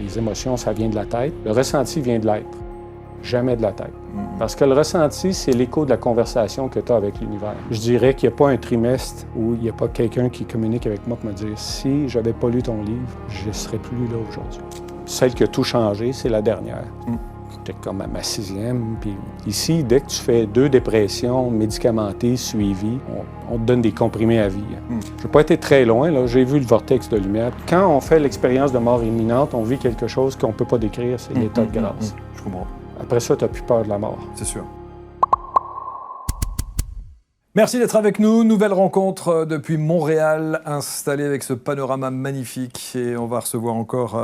les émotions, ça vient de la tête. Le ressenti vient de l'être, jamais de la tête. Parce que le ressenti, c'est l'écho de la conversation que tu as avec l'univers. Je dirais qu'il n'y a pas un trimestre où il n'y a pas quelqu'un qui communique avec moi pour me dire « Si je n'avais pas lu ton livre, je ne serais plus là aujourd'hui. » Celle qui a tout changé, c'est la dernière. J'étais comme à ma 6e. Puis ici, dès que tu fais 2 dépressions médicamentées suivies, on te donne des comprimés à vie. Je n'ai pas été très loin, là. J'ai vu le vortex de lumière. Quand on fait l'expérience de mort imminente, on vit quelque chose qu'on ne peut pas décrire, c'est l'état de grâce. Je comprends. Après ça, tu n'as plus peur de la mort. C'est sûr. Merci d'être avec nous. Nouvelle rencontre depuis Montréal, installée avec ce panorama magnifique. Et on va recevoir encore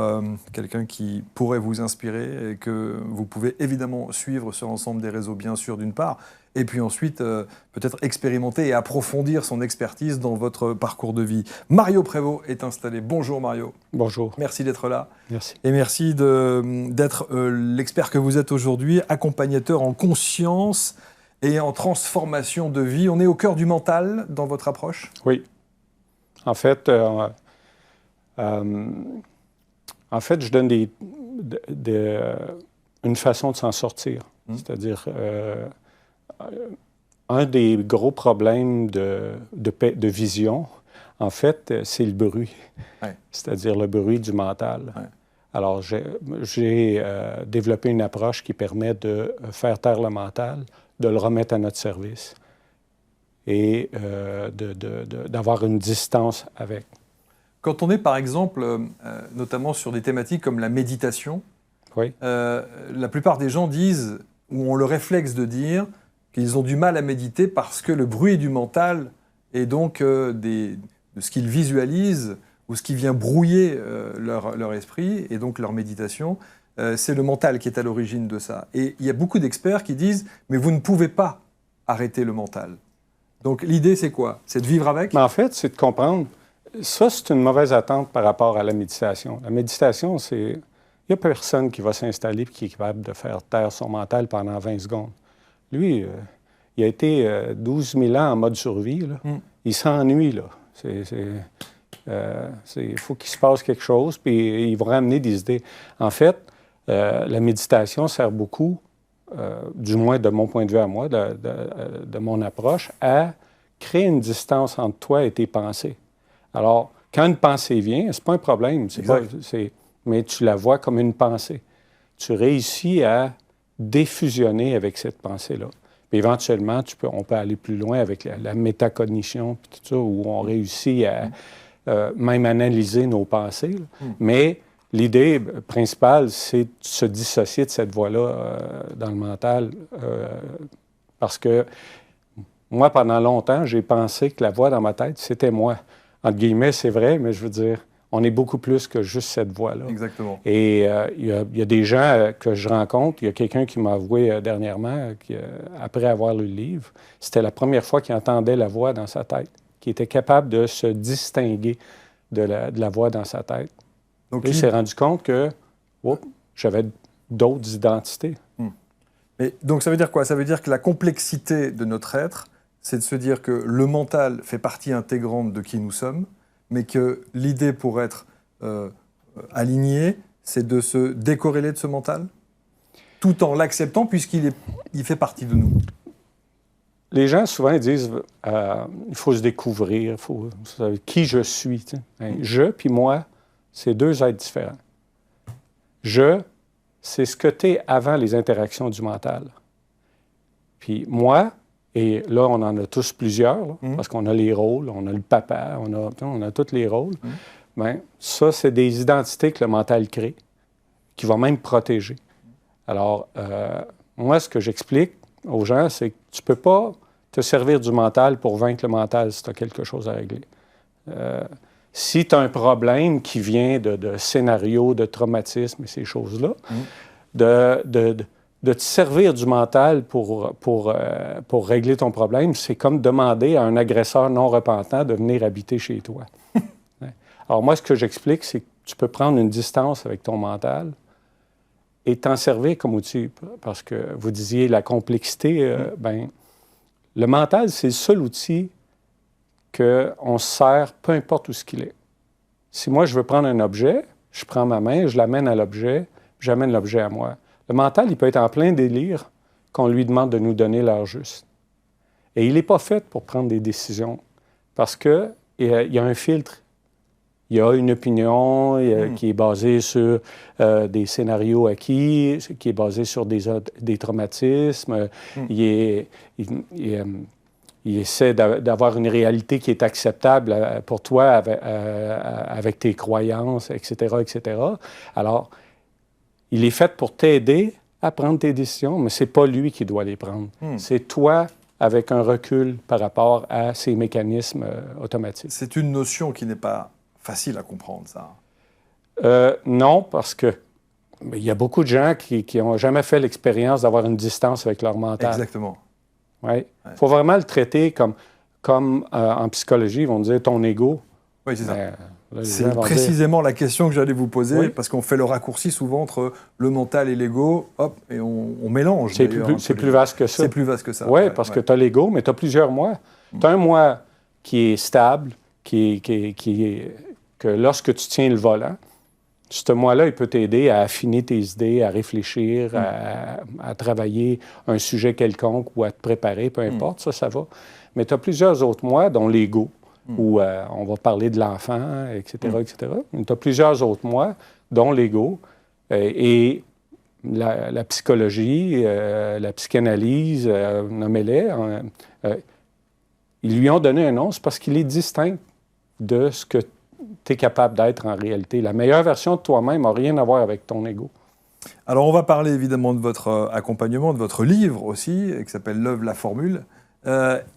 quelqu'un qui pourrait vous inspirer et que vous pouvez évidemment suivre sur l'ensemble des réseaux, bien sûr, d'une part. Et puis ensuite, peut-être expérimenter et approfondir son expertise dans votre parcours de vie. Mario Prévost est installé. Bonjour Mario. Bonjour. Merci d'être là. Merci. Et merci d'être l'expert que vous êtes aujourd'hui, accompagnateur en conscience et en transformation de vie. On est au cœur du mental dans votre approche? Oui. En fait, je donne une façon de s'en sortir. C'est-à-dire, un des gros problèmes de vision, en fait, c'est le bruit. Ouais. C'est-à-dire le bruit du mental. Ouais. Alors, j'ai développé une approche qui permet de faire taire le mental, de le remettre à notre service et d'avoir une distance avec. Quand on est, par exemple, notamment sur des thématiques comme la méditation, oui. La plupart des gens disent, ou ont le réflexe de dire, qu'ils ont du mal à méditer parce que le bruit du mental et donc de ce qu'ils visualisent ou ce qui vient brouiller leur esprit et donc leur méditation, c'est le mental qui est à l'origine de ça. Et il y a beaucoup d'experts qui disent « mais vous ne pouvez pas arrêter le mental ». Donc l'idée, c'est quoi? C'est de vivre avec? Mais en fait, c'est de comprendre. Ça, c'est une mauvaise attente par rapport à la méditation. La méditation, c'est... Il n'y a personne qui va s'installer et qui est capable de faire taire son mental pendant 20 secondes. Lui, il a été 12 000 ans en mode survie. Là. Il s'ennuie, là. Il faut qu'il se passe quelque chose, puis il va ramener des idées. En fait, la méditation sert beaucoup, du moins de mon point de vue à moi, de mon approche, à créer une distance entre toi et tes pensées. Alors, quand une pensée vient, c'est pas un problème, mais tu la vois comme une pensée. Tu réussis à défusionner avec cette pensée-là. Puis éventuellement, on peut aller plus loin avec la métacognition, tout ça, où on réussit à même analyser nos pensées. Mais l'idée principale, c'est de se dissocier de cette voie-là dans le mental. Parce que moi, pendant longtemps, j'ai pensé que la voix dans ma tête, c'était moi. Entre guillemets, c'est vrai, mais je veux dire, on est beaucoup plus que juste cette voix-là. Exactement. Et il y a des gens que je rencontre. Il y a quelqu'un qui m'a avoué dernièrement, après avoir lu le livre, c'était la première fois qu'il entendait la voix dans sa tête, qui était capable de se distinguer de la voix dans sa tête. Donc, il s'est rendu compte que j'avais d'autres identités. Et donc, ça veut dire quoi? Ça veut dire que la complexité de notre être, c'est de se dire que le mental fait partie intégrante de qui nous sommes, mais que l'idée pour être aligné, c'est de se décorréler de ce mental, tout en l'acceptant puisqu'il fait partie de nous. Les gens, souvent, ils disent il faut se découvrir, il faut savoir qui je suis. Je puis moi, c'est 2 êtres différents. Je, c'est ce que tu es avant les interactions du mental. Puis moi, et là, on en a tous plusieurs, là, parce qu'on a les rôles, on a le papa, on a tous les rôles. Bien, ça, c'est des identités que le mental crée, qui va même protéger. Alors, moi, ce que j'explique aux gens, c'est que tu ne peux pas te servir du mental pour vaincre le mental si tu as quelque chose à régler. Si tu as un problème qui vient de scénarios, de traumatisme et ces choses-là, de te servir du mental pour régler ton problème, c'est comme demander à un agresseur non repentant de venir habiter chez toi. Alors moi, ce que j'explique, c'est que tu peux prendre une distance avec ton mental et t'en servir comme outil. Parce que vous disiez la complexité, le mental, c'est le seul outil qu'on se sert, peu importe où ce qu'il est. Si moi, je veux prendre un objet, je prends ma main, je l'amène à l'objet, j'amène l'objet à moi. Le mental, il peut être en plein délire qu'on lui demande de nous donner l'heure juste. Et il n'est pas fait pour prendre des décisions parce qu'il y a un filtre. Il y a une opinion qui est basée sur des scénarios acquis, qui est basée sur des traumatismes. Il essaie d'avoir une réalité qui est acceptable pour toi avec tes croyances, etc., etc. Alors, il est fait pour t'aider à prendre tes décisions, mais ce n'est pas lui qui doit les prendre. C'est toi avec un recul par rapport à ces mécanismes automatiques. C'est une notion qui n'est pas facile à comprendre, ça. Non, parce que il y a beaucoup de gens qui n'ont jamais fait l'expérience d'avoir une distance avec leur mental. Exactement. Ouais. Il faut vraiment le traiter comme en psychologie, ils vont dire ton ego. Oui, c'est ça. Là, c'est précisément la question que j'allais vous poser, oui. parce qu'on fait le raccourci souvent entre le mental et l'ego, hop, et on mélange. C'est plus vaste que ça. C'est plus vaste que ça. Oui, parce que tu as l'ego, mais tu as plusieurs moi. Tu as un moi qui est stable, que lorsque tu tiens le volant, ce moi-là, il peut t'aider à affiner tes idées, à réfléchir, à travailler un sujet quelconque ou à te préparer, peu importe, ça va. Mais tu as plusieurs autres moi, dont l'ego, où on va parler de l'enfant, etc., etc. Tu as plusieurs autres moi, dont l'ego, et la psychologie, la psychanalyse, nommez-les, ils lui ont donné un nom, c'est parce qu'il est distinct de ce que tu es capable d'être en réalité. La meilleure version de toi-même n'a rien à voir avec ton ego. Alors, on va parler évidemment de votre accompagnement, de votre livre aussi, qui s'appelle « L'œuvre, la formule ».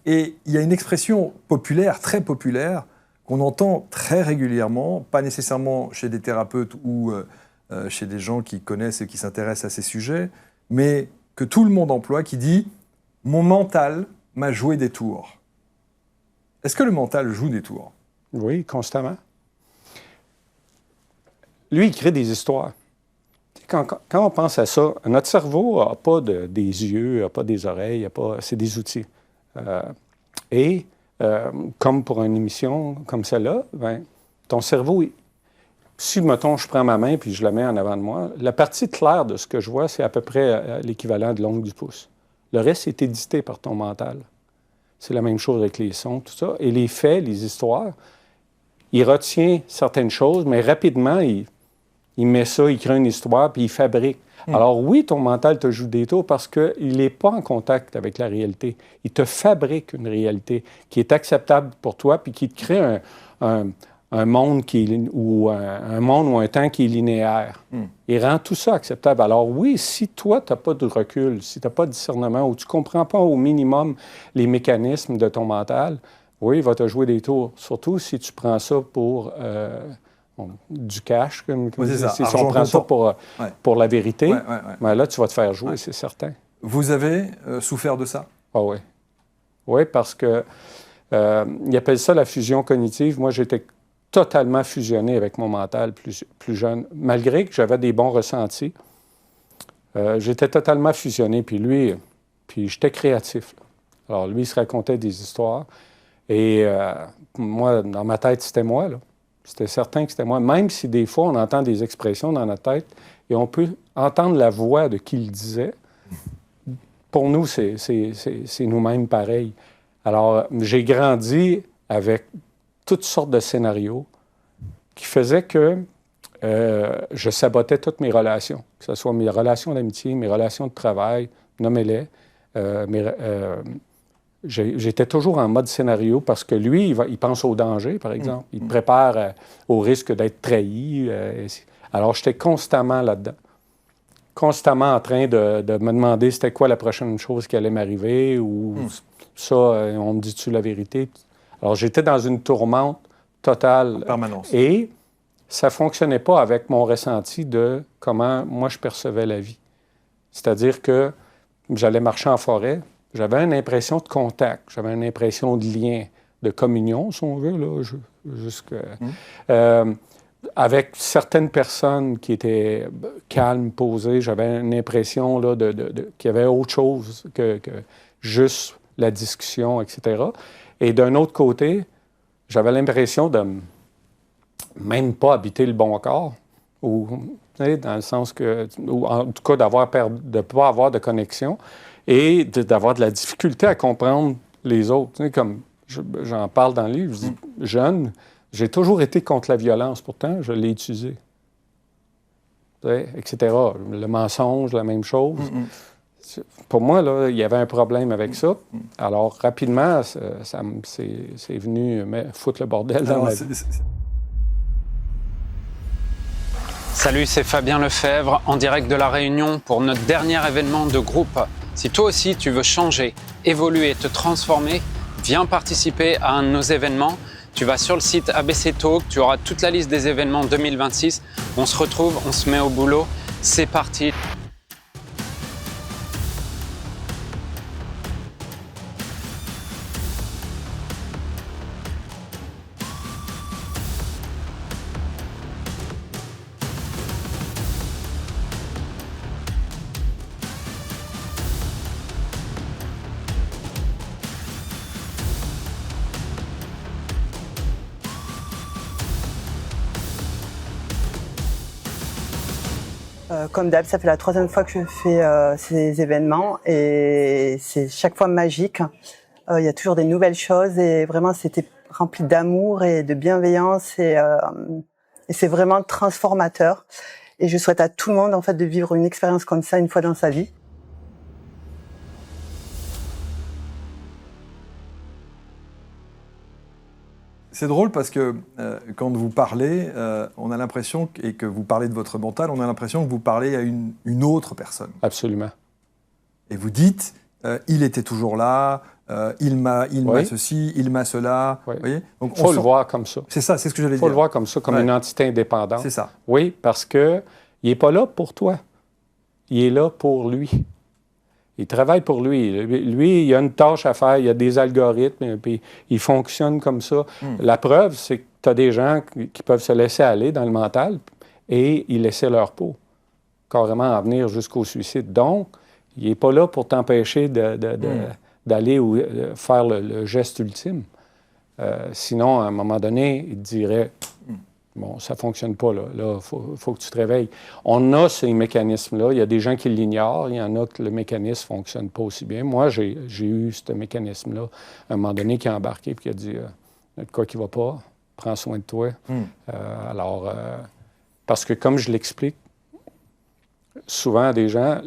Et il y a une expression populaire, très populaire, qu'on entend très régulièrement, pas nécessairement chez des thérapeutes ou chez des gens qui connaissent et qui s'intéressent à ces sujets, mais que tout le monde emploie, qui dit « Mon mental m'a joué des tours ». Est-ce que le mental joue des tours? Oui, constamment. Lui, il crée des histoires. Quand on pense à ça, notre cerveau n'a pas des yeux, n'a pas des oreilles, c'est des outils. Comme pour une émission comme celle-là, ton cerveau, si, mettons, je prends ma main puis je la mets en avant de moi, la partie claire de ce que je vois, c'est à peu près l'équivalent de l'ongle du pouce. Le reste est édité par ton mental. C'est la même chose avec les sons, tout ça. Et les faits, les histoires, il retient certaines choses, mais rapidement, il met ça, il crée une histoire, puis il fabrique. Alors oui, ton mental te joue des tours parce qu'il n'est pas en contact avec la réalité. Il te fabrique une réalité qui est acceptable pour toi, puis qui te crée un monde un monde ou un temps qui est linéaire. Il rend tout ça acceptable. Alors oui, si toi, tu n'as pas de recul, si tu n'as pas de discernement, ou tu ne comprends pas au minimum les mécanismes de ton mental, oui, il va te jouer des tours. Surtout si tu prends ça pour du cash, comme si on prend ça pour la vérité, ben là, tu vas te faire jouer, c'est certain. Vous avez souffert de ça? Ah oui. Oui, parce que ils appellent ça la fusion cognitive. Moi, j'étais totalement fusionné avec mon mental plus jeune. Malgré que j'avais des bons ressentis, j'étais totalement fusionné. Puis j'étais créatif. Là. Alors, lui, il se racontait des histoires. Et moi, dans ma tête, c'était moi, là. C'était certain que c'était moi. Même si des fois, on entend des expressions dans notre tête et on peut entendre la voix de qui le disait, pour nous, c'est nous-mêmes pareils. Alors, j'ai grandi avec toutes sortes de scénarios qui faisaient que je sabotais toutes mes relations, que ce soit mes relations d'amitié, mes relations de travail, nommez-les. J'étais toujours en mode scénario parce que lui, il pense au danger, par exemple. Il te prépare au risque d'être trahi. Alors, j'étais constamment là-dedans. Constamment en train de me demander c'était quoi la prochaine chose qui allait m'arriver ou ça, on me dit-tu la vérité? Alors, j'étais dans une tourmente totale. En permanence. Et ça ne fonctionnait pas avec mon ressenti de comment moi je percevais la vie. C'est-à-dire que j'allais marcher en forêt, j'avais une impression de contact, j'avais une impression de lien, de communion, si on veut, là, avec certaines personnes qui étaient calmes, posées, j'avais une impression là, qu'il y avait autre chose que juste la discussion, etc. Et d'un autre côté, j'avais l'impression de même pas habiter le bon corps, ou dans le sens que, ou en tout cas de ne pas avoir de connexion et d'avoir de la difficulté à comprendre les autres. Comme j'en parle dans le livre, je dis, jeune, j'ai toujours été contre la violence, pourtant je l'ai utilisée. Etc. Le mensonge, la même chose. Pour moi, là, il y avait un problème avec ça. Alors, rapidement, c'est venu foutre le bordel dans ma vie. Salut, c'est Fabien Lefebvre, en direct de La Réunion pour notre dernier événement de groupe. Si toi aussi tu veux changer, évoluer, te transformer, viens participer à un de nos événements. Tu vas sur le site ABC Talk, tu auras toute la liste des événements 2026. On se retrouve, on se met au boulot. C'est parti. Comme d'hab, ça fait la 3e fois que je fais ces événements et c'est chaque fois magique. Il y a toujours des nouvelles choses et vraiment c'était rempli d'amour et de bienveillance et c'est vraiment transformateur. Et je souhaite à tout le monde en fait de vivre une expérience comme ça une fois dans sa vie. C'est drôle parce que quand vous parlez, on a l'impression, et que vous parlez de votre mental, on a l'impression que vous parlez à une autre personne. Absolument. Et vous dites, il était toujours là, il m'a ceci, il m'a cela. Oui. Voyez. Donc, il faut le voir comme ça. C'est ça, c'est ce que j'allais dire. Il faut le voir comme ça, comme une entité indépendante. C'est ça. Oui, parce qu'il n'est pas là pour toi. Il est là pour lui. Il travaille pour lui. Lui, il a une tâche à faire, il y a des algorithmes, puis il fonctionne comme ça. La preuve, c'est que tu as des gens qui peuvent se laisser aller dans le mental et ils laissaient leur peau, carrément en venir jusqu'au suicide. Donc, il n'est pas là pour t'empêcher d'aller ou faire le geste ultime. Sinon, à un moment donné, il te dirait... Bon, ça ne fonctionne pas, là. Là, faut que tu te réveilles. On a ces mécanismes-là. Il y a des gens qui l'ignorent. Il y en a que le mécanisme ne fonctionne pas aussi bien. Moi, j'ai eu ce mécanisme-là, à un moment donné, qui a embarqué et qui a dit « Il y a de quoi qui ne va pas, prends soin de toi. Parce que, comme je l'explique, souvent à des gens,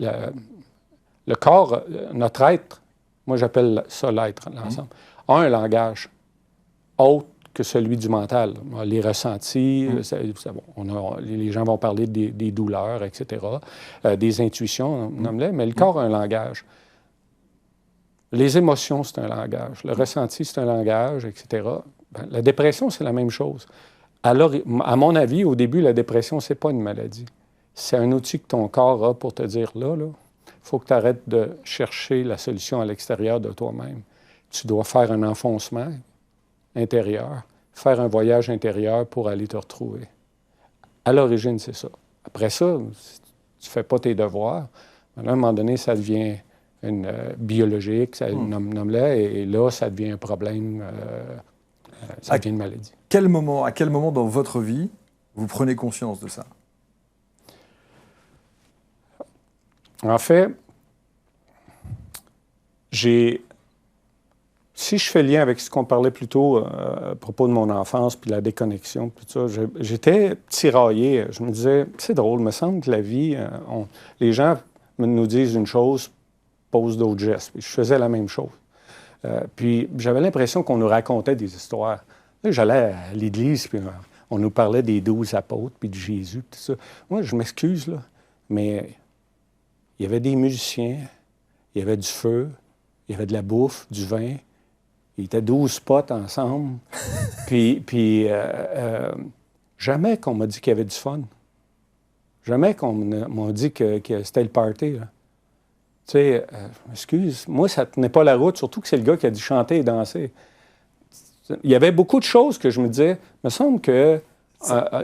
le corps, notre être, moi j'appelle ça l'être, l'ensemble, a un langage autre que celui du mental. Les ressentis, les gens vont parler des douleurs, etc., des intuitions, nomme-les, mais le corps a un langage. Les émotions, c'est un langage. Le ressenti, c'est un langage, etc. La dépression, c'est la même chose. Alors, à mon avis, au début, la dépression, c'est pas une maladie. C'est un outil que ton corps a pour te dire, là, il faut que tu arrêtes de chercher la solution à l'extérieur de toi-même. Tu dois faire un enfoncement intérieur, faire un voyage intérieur pour aller te retrouver. À l'origine, c'est ça. Après ça, tu ne fais pas tes devoirs. À un moment donné, ça devient biologique, ça nomme-le, et là, ça devient un problème, ça devient une maladie. À quel moment dans votre vie vous prenez conscience de ça? En fait, si je fais lien avec ce qu'on parlait plus tôt à propos de mon enfance, puis la déconnexion, puis tout ça, j'étais tiraillé. Je me disais, c'est drôle, il me semble que la vie, les gens nous disent une chose, posent d'autres gestes. Puis je faisais la même chose. Puis j'avais l'impression qu'on nous racontait des histoires. Là, j'allais à l'église, puis on nous parlait des 12 apôtres, puis de Jésus, tout ça. Moi, je m'excuse, là, mais il y avait des musiciens, il y avait du feu, il y avait de la bouffe, du vin. Ils étaient 12 potes ensemble. puis jamais qu'on m'a dit qu'il y avait du fun. Jamais qu'on m'a dit que c'était le party. Là. Tu sais, excuse, moi, ça tenait pas la route, surtout que c'est le gars qui a dit chanter et danser. Il y avait beaucoup de choses que je me disais, il me semble que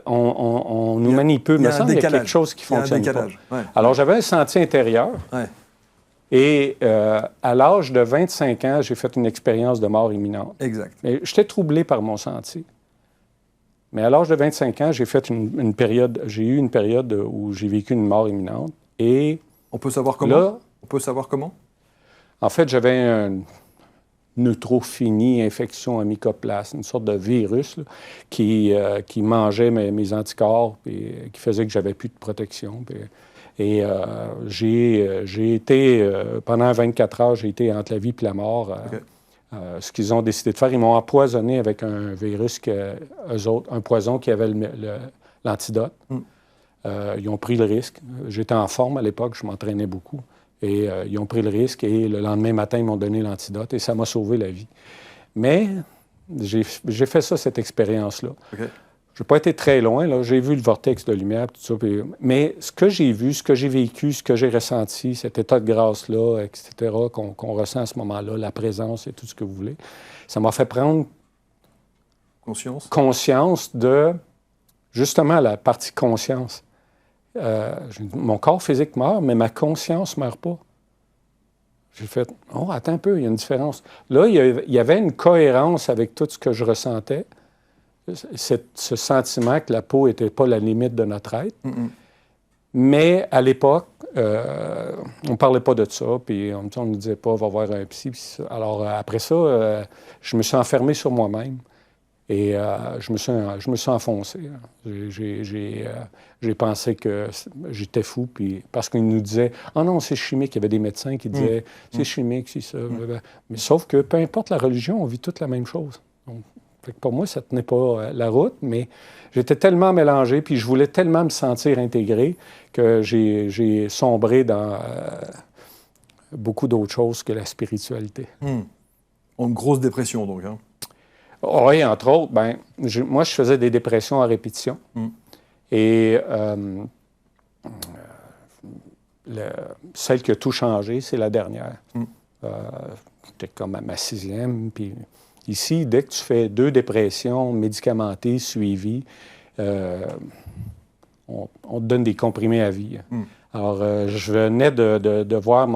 on nous manipule. Il me semble qu'il y a quelque chose qui fonctionne pas. Ouais. Alors, j'avais un sentier intérieur. Ouais. Et à l'âge de 25 ans, j'ai fait une expérience de mort imminente. Exact. Mais j'étais troublé par mon sentier. Mais à l'âge de 25 ans, j'ai eu une période où j'ai vécu une mort imminente. Et on peut savoir comment? Là, on peut savoir comment? En fait, j'avais une neutrophénie, infection à mycoplasme, une sorte de virus là, qui mangeait mes anticorps et qui faisait que j'avais plus de protection. J'ai été, pendant 24 heures, j'ai été entre la vie et la mort. Okay. Ce qu'ils ont décidé de faire, ils m'ont empoisonné avec un virus, un poison qui avait l'antidote. Ils ont pris le risque. J'étais en forme à l'époque, je m'entraînais beaucoup. Et ils ont pris le risque et le lendemain matin, ils m'ont donné l'antidote et ça m'a sauvé la vie. Mais j'ai fait ça, cette expérience-là. Okay. Je n'ai pas été très loin, là. J'ai vu le vortex de lumière, tout ça. Mais ce que j'ai vu, ce que j'ai vécu, ce que j'ai ressenti, cet état de grâce-là, etc., qu'on ressent à ce moment-là, la présence et tout ce que vous voulez, ça m'a fait prendre conscience de, justement, la partie conscience. Mon corps physique meurt, mais ma conscience ne meurt pas. J'ai fait, oh, attends un peu, il y a une différence. Là, il y avait une cohérence avec tout ce que je ressentais. Ce sentiment que la peau n'était pas la limite de notre être. Mais à l'époque, on ne parlait pas de ça, puis on ne nous disait pas, va voir un psy. Alors après ça, je me suis enfermé sur moi-même et je me suis enfoncé. J'ai pensé que j'étais fou, puis parce qu'ils nous disaient, « Ah non, c'est chimique ». Il y avait des médecins qui disaient, « C'est chimique, c'est ça. » Mais sauf que, peu importe la religion, on vit toute la même chose. Donc, pour moi, ça ne tenait pas la route, mais j'étais tellement mélangé, puis je voulais tellement me sentir intégré que j'ai sombré dans beaucoup d'autres choses que la spiritualité. En grosse dépression, donc. Hein? Oui, entre autres, moi, je faisais des dépressions à répétition. Et celle qui a tout changé, c'est la dernière. J'étais comme à ma 6e, puis... Ici, dès que tu fais 2 dépressions médicamentées, suivies, on te donne des comprimés à vie. Alors, je venais de voir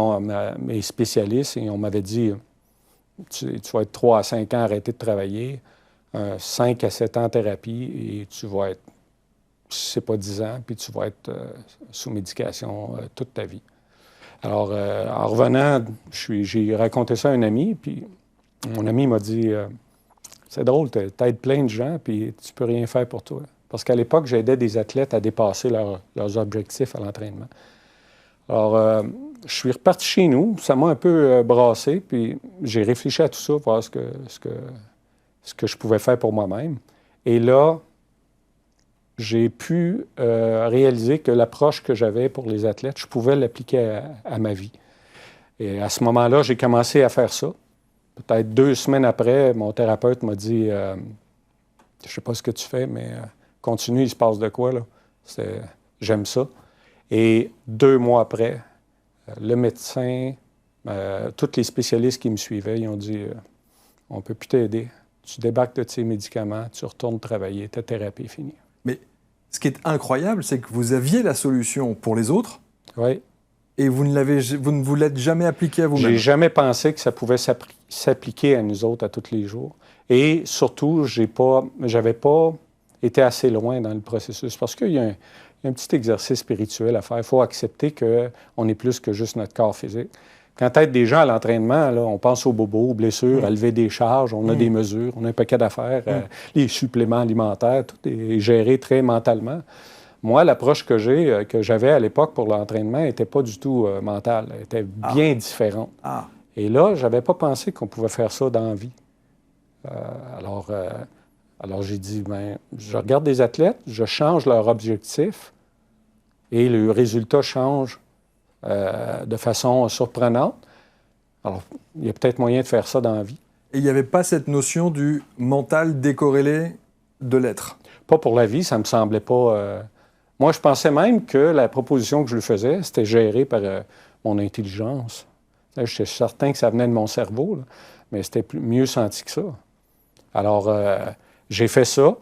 mes spécialistes et on m'avait dit, tu vas être 3 à 5 ans arrêté de travailler, 5 à 7 ans en thérapie et tu vas être, c'est pas 10 ans, puis tu vas être sous médication toute ta vie. Alors, en revenant, j'ai raconté ça à un ami, puis mon ami m'a dit, c'est drôle, t'aides plein de gens, puis tu peux rien faire pour toi. Parce qu'à l'époque, j'aidais des athlètes à dépasser leurs objectifs à l'entraînement. Alors, je suis reparti chez nous, ça m'a un peu brassé, puis j'ai réfléchi à tout ça, voir ce que je pouvais faire pour moi-même. Et là, j'ai pu réaliser que l'approche que j'avais pour les athlètes, je pouvais l'appliquer à ma vie. Et à ce moment-là, j'ai commencé à faire ça. Peut-être 2 semaines après, mon thérapeute m'a dit, je ne sais pas ce que tu fais, mais continue, il se passe de quoi, là? J'aime ça. Et 2 mois après, le médecin, tous les spécialistes qui me suivaient, ils ont dit, on ne peut plus t'aider. Tu débarques de tes médicaments, tu retournes travailler, ta thérapie est finie. Mais ce qui est incroyable, c'est que vous aviez la solution pour les autres. Oui. Et vous ne vous l'êtes jamais appliqué à vous-même. J'ai jamais pensé que ça pouvait s'appliquer à nous autres à tous les jours. Et surtout, j'avais pas été assez loin dans le processus. Parce qu'il y a un petit exercice spirituel à faire. Il faut accepter qu'on est plus que juste notre corps physique. Quand tu aides des gens à l'entraînement, là, on pense aux bobos, aux blessures, à lever des charges, on a des mesures, on a un paquet d'affaires, les suppléments alimentaires, tout est géré très mentalement. Moi, l'approche que j'avais à l'époque pour l'entraînement n'était pas du tout mentale. Elle était bien différente. Et là, je n'avais pas pensé qu'on pouvait faire ça dans la vie. Alors j'ai dit, je regarde des athlètes, je change leur objectif et le résultat change de façon surprenante. Alors, il y a peut-être moyen de faire ça dans la vie. Et il n'y avait pas cette notion du mental décorrélé de l'être? Pas pour la vie, ça ne me semblait pas... Moi, je pensais même que la proposition que je lui faisais, c'était géré par mon intelligence. J'étais certain que ça venait de mon cerveau, là, mais c'était mieux senti que ça. Alors, j'ai fait ça.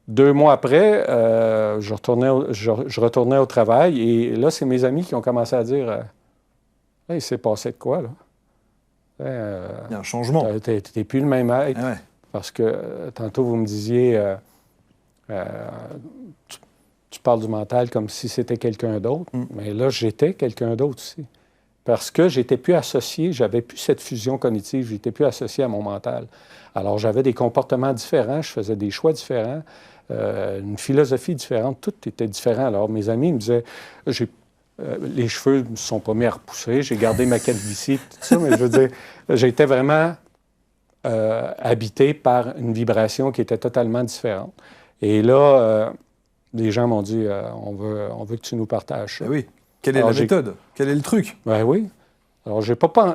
2 mois après, je retournais au travail et là, c'est mes amis qui ont commencé à dire « Hey, il s'est passé de quoi, là? » Il y a un changement. T'es plus le même être. Ah ouais. Parce que tantôt, vous me disiez Tu parles du mental comme si c'était quelqu'un d'autre, mais là, j'étais quelqu'un d'autre aussi. Parce que j'étais plus associé, j'avais plus cette fusion cognitive, j'étais plus associé à mon mental. Alors, j'avais des comportements différents, je faisais des choix différents, une philosophie différente, tout était différent. Alors, mes amis me disaient, les cheveux ne me sont pas mis à repousser, j'ai gardé ma calvitie, tout ça, mais je veux dire, j'étais vraiment habité par une vibration qui était totalement différente. Et là, les gens m'ont dit, on veut que tu nous partages ça. Ben oui. Quelle est la méthode? Quel est le truc? Ben oui. Alors,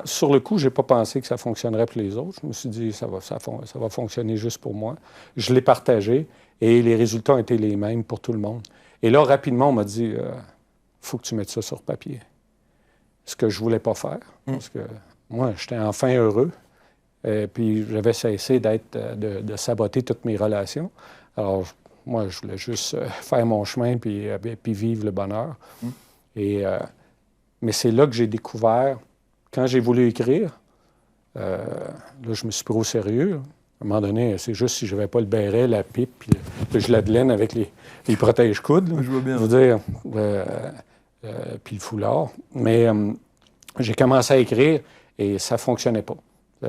sur le coup, je n'ai pas pensé que ça fonctionnerait pour les autres. Je me suis dit, ça va fonctionner juste pour moi. Je l'ai partagé et les résultats ont été les mêmes pour tout le monde. Et là, rapidement, on m'a dit, faut que tu mettes ça sur papier. Ce que je ne voulais pas faire. Parce que moi, j'étais enfin heureux. Et puis, j'avais cessé de saboter toutes mes relations. Alors, moi, je voulais juste faire mon chemin puis vivre le bonheur. Mais c'est là que j'ai découvert, quand j'ai voulu écrire, là, je me suis pris au sérieux. À un moment donné, c'est juste si je n'avais pas le béret, la pipe, puis le gilet de laine avec les protège-coudes. Je vois bien. Je veux dire, puis le foulard. Mais j'ai commencé à écrire et ça ne fonctionnait pas. J'ai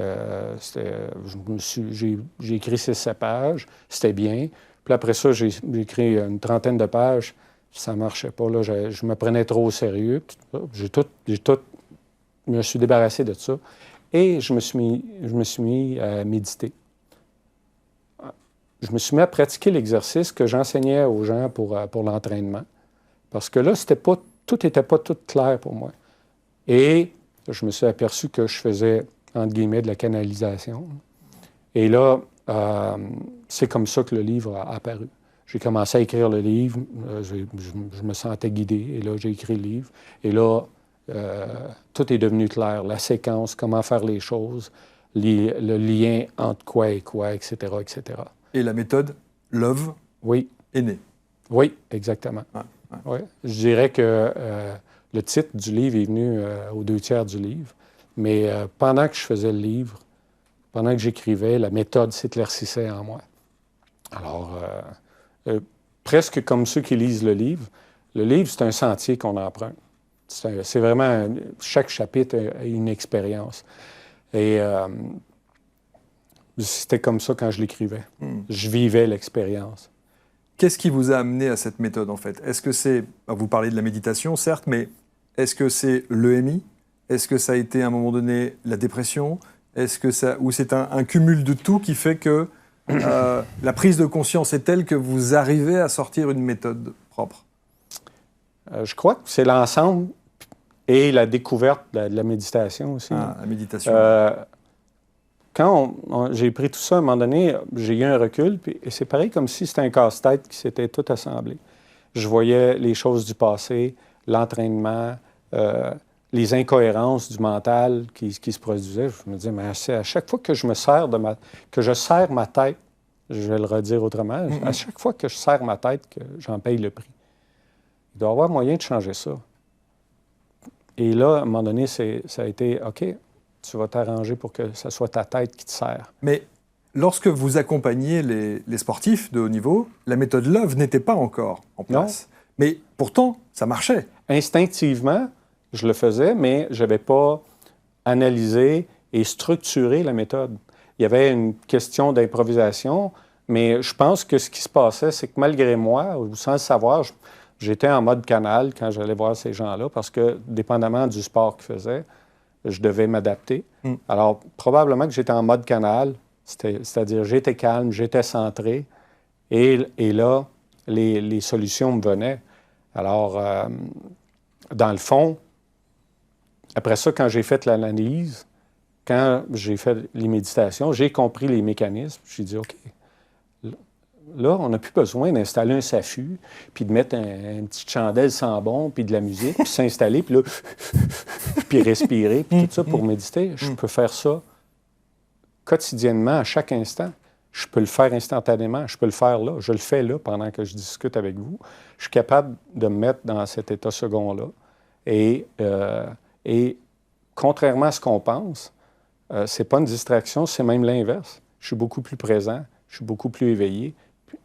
écrit 6-7 pages, c'était bien. Puis après ça, j'ai écrit une trentaine de pages. Ça ne marchait pas. Là, je me prenais trop au sérieux. Je me suis débarrassé de ça. Et je me suis mis à méditer. Je me suis mis à pratiquer l'exercice que j'enseignais aux gens pour l'entraînement. Parce que là, tout n'était pas tout clair pour moi. Et je me suis aperçu que je faisais, entre guillemets, de la canalisation. Et là, c'est comme ça que le livre a apparu. J'ai commencé à écrire le livre, je me sentais guidé, et là, j'ai écrit le livre. Et là, tout est devenu clair. La séquence, comment faire les choses, le lien entre quoi et quoi, etc., etc. Et la méthode Love est née. Oui, exactement. Ouais. Je dirais que le titre du livre est venu aux 2/3 du livre, mais pendant que je faisais le livre, pendant que j'écrivais, la méthode s'éclaircissait en moi. Alors, presque comme ceux qui lisent le livre, c'est un sentier qu'on emprunte. C'est vraiment, chaque chapitre a une expérience. Et c'était comme ça quand je l'écrivais. Je vivais l'expérience. Qu'est-ce qui vous a amené à cette méthode, en fait? Est-ce que c'est... Vous parlez de la méditation, certes, mais est-ce que c'est l'EMI? Est-ce que ça a été, à un moment donné, la dépression? Ou c'est un cumul de tout qui fait que la prise de conscience est telle que vous arrivez à sortir une méthode propre? Je crois que c'est l'ensemble et la découverte de la méditation aussi. La méditation. Quand j'ai pris tout ça, à un moment donné, j'ai eu un recul, et c'est pareil comme si c'était un casse-tête qui s'était tout assemblé. Je voyais les choses du passé, l'entraînement, les incohérences du mental qui se produisaient. Je me disais, mais c'est à chaque fois que je serre ma tête, je vais le redire autrement, à chaque fois que je serre ma tête, que j'en paye le prix. Il doit y avoir moyen de changer ça. Et là, à un moment donné, ça a été, OK, tu vas t'arranger pour que ce soit ta tête qui te serre. Mais lorsque vous accompagniez les sportifs de haut niveau, la méthode Love n'était pas encore en place. Non. Mais pourtant, ça marchait. Instinctivement, je le faisais, mais je n'avais pas analysé et structuré la méthode. Il y avait une question d'improvisation, mais je pense que ce qui se passait, c'est que malgré moi, ou sans le savoir, j'étais en mode canal quand j'allais voir ces gens-là, parce que, dépendamment du sport qu'ils faisaient, je devais m'adapter. Alors, probablement que j'étais en mode canal, c'est-à-dire j'étais calme, j'étais centré, et là, les solutions me venaient. Alors, dans le fond, après ça, quand j'ai fait l'analyse, quand j'ai fait les méditations, j'ai compris les mécanismes. J'ai dit, OK, là, on n'a plus besoin d'installer un SAFU, puis de mettre une petite chandelle sans bon, puis de la musique, puis s'installer, puis là, puis respirer, puis tout ça pour méditer. Je peux faire ça quotidiennement, à chaque instant. Je peux le faire instantanément, je peux le faire là. Je le fais là pendant que je discute avec vous. Je suis capable de me mettre dans cet état second-là. Et contrairement à ce qu'on pense, c'est pas une distraction, c'est même l'inverse. Je suis beaucoup plus présent, je suis beaucoup plus éveillé,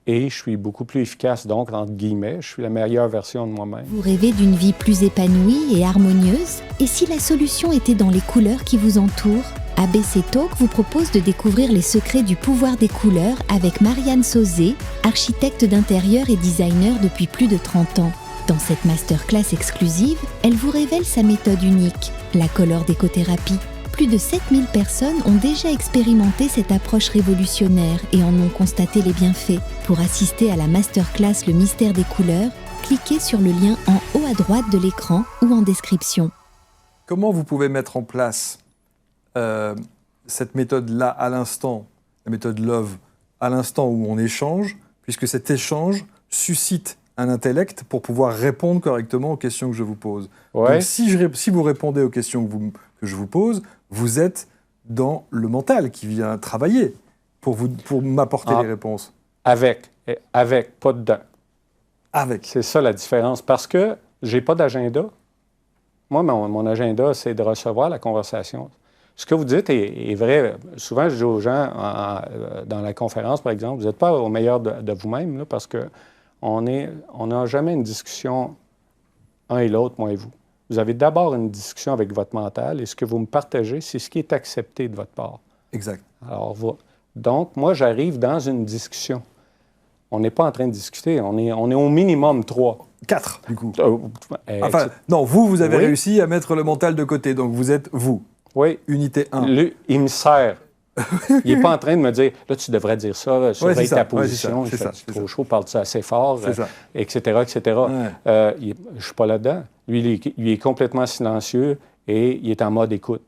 et je suis beaucoup plus efficace, donc, entre guillemets, je suis la meilleure version de moi-même. Vous rêvez d'une vie plus épanouie et harmonieuse? Et si la solution était dans les couleurs qui vous entourent? ABC Talk vous propose de découvrir les secrets du pouvoir des couleurs avec Marianne Sauzé, architecte d'intérieur et designer depuis plus de 30 ans. Dans cette masterclass exclusive, elle vous révèle sa méthode unique, la Color Décothérapie. Plus de 7000 personnes ont déjà expérimenté cette approche révolutionnaire et en ont constaté les bienfaits. Pour assister à la masterclass Le mystère des couleurs, cliquez sur le lien en haut à droite de l'écran ou en description. Comment vous pouvez mettre en place cette méthode-là à l'instant, la méthode Love, à l'instant où on échange, puisque cet échange suscite un intellect pour pouvoir répondre correctement aux questions que je vous pose. Ouais. Donc si vous répondez aux questions que je vous pose, vous êtes dans le mental qui vient travailler pour m'apporter les réponses. Avec, pas dedans. Avec. C'est ça la différence, parce que j'ai pas d'agenda. Moi, mon agenda, c'est de recevoir la conversation. Ce que vous dites est vrai. Souvent, je dis aux gens, dans la conférence, par exemple, vous n'êtes pas au meilleur de vous-même, là, parce qu'on n'a jamais une discussion, un et l'autre, moi et vous. Vous avez d'abord une discussion avec votre mental, et ce que vous me partagez, c'est ce qui est accepté de votre part. Exact. Alors, donc, moi, j'arrive dans une discussion. On n'est pas en train de discuter, on est au minimum 3. 4, du coup. Enfin, non, vous avez réussi à mettre le mental de côté, donc vous êtes vous. Oui. Unité 1. Il me sert. Il n'est pas en train de me dire, là, tu devrais dire ça, surveille ta position, c'est trop chaud, parle de ça assez fort, etc., etc. Ouais. Je ne suis pas là-dedans. Lui, il est complètement silencieux et il est en mode écoute.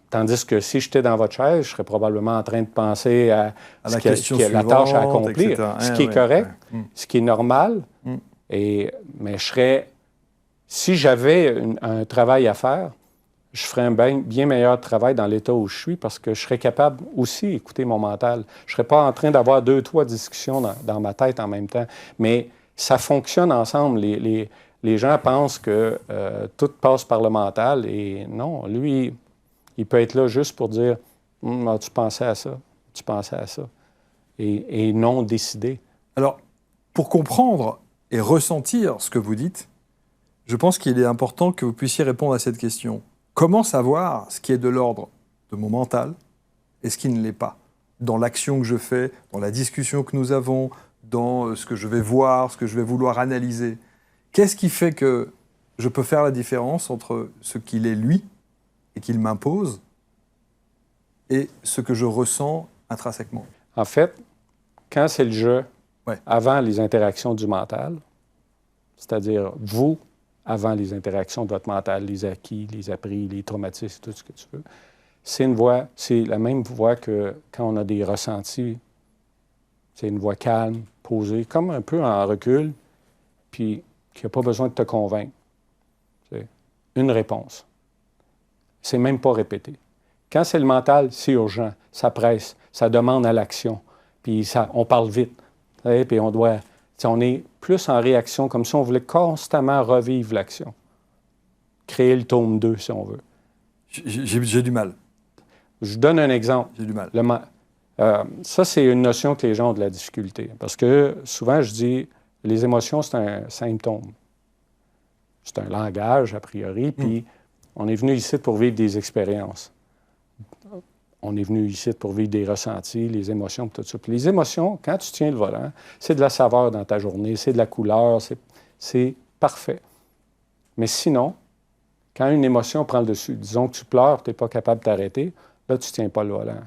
Tandis que si j'étais dans votre chaise, je serais probablement en train de penser à la question suivante, la tâche à accomplir, ce qui est correct, ce qui est normal. Mais je serais... Si j'avais un travail à faire, je ferais un bien meilleur travail dans l'état où je suis parce que je serais capable aussi d'écouter mon mental. Je ne serais pas en train d'avoir 2-3 discussions dans ma tête en même temps. Mais ça fonctionne ensemble. Les gens pensent que tout passe par le mental et non, lui, il peut être là juste pour dire « tu pensais à ça, tu pensais à ça » et non décider. Alors, pour comprendre et ressentir ce que vous dites, je pense qu'il est important que vous puissiez répondre à cette question. Comment savoir ce qui est de l'ordre de mon mental et ce qui ne l'est pas? Dans l'action que je fais, dans la discussion que nous avons, dans ce que je vais voir, ce que je vais vouloir analyser. Qu'est-ce qui fait que je peux faire la différence entre ce qu'il est lui et qu'il m'impose et ce que je ressens intrinsèquement? En fait, quand c'est le jeu, avant les interactions du mental, c'est-à-dire vous, avant les interactions de votre mental, les acquis, les appris, les traumatismes, tout ce que tu veux, c'est la même voix que quand on a des ressentis. C'est une voix calme, posée, comme un peu en recul, puis qui n'a pas besoin de te convaincre. C'est une réponse. C'est même pas répété. Quand c'est le mental, c'est urgent, ça presse, ça demande à l'action, puis on parle vite, puis on est plus en réaction, comme si on voulait constamment revivre l'action. Créer le tome 2, si on veut. J'ai du mal. Je donne un exemple. J'ai du mal. Ça, c'est une notion que les gens ont de la difficulté. Parce que souvent, je dis, les émotions, c'est un symptôme. C'est un langage, a priori, puis on est venu ici pour vivre des expériences. On est venu ici pour vivre des ressentis, les émotions, tout ça. Puis les émotions, quand tu tiens le volant, c'est de la saveur dans ta journée, c'est de la couleur, c'est parfait. Mais sinon, quand une émotion prend le dessus, disons que tu pleures, tu n'es pas capable de t'arrêter, là, tu ne tiens pas le volant.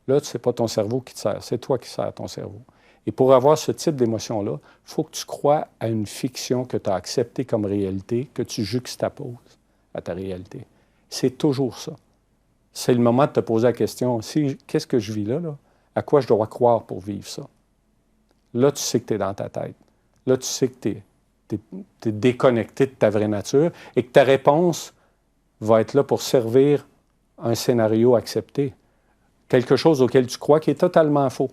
Là, ce n'est pas ton cerveau qui te sert, c'est toi qui sers ton cerveau. Et pour avoir ce type d'émotion-là, il faut que tu crois à une fiction que tu as acceptée comme réalité, que tu juxtaposes à ta réalité. C'est toujours ça. C'est le moment de te poser la question, qu'est-ce que je vis là? À quoi je dois croire pour vivre ça? Là, tu sais que tu es dans ta tête. Là, tu sais que tu es déconnecté de ta vraie nature et que ta réponse va être là pour servir un scénario accepté. Quelque chose auquel tu crois qui est totalement faux.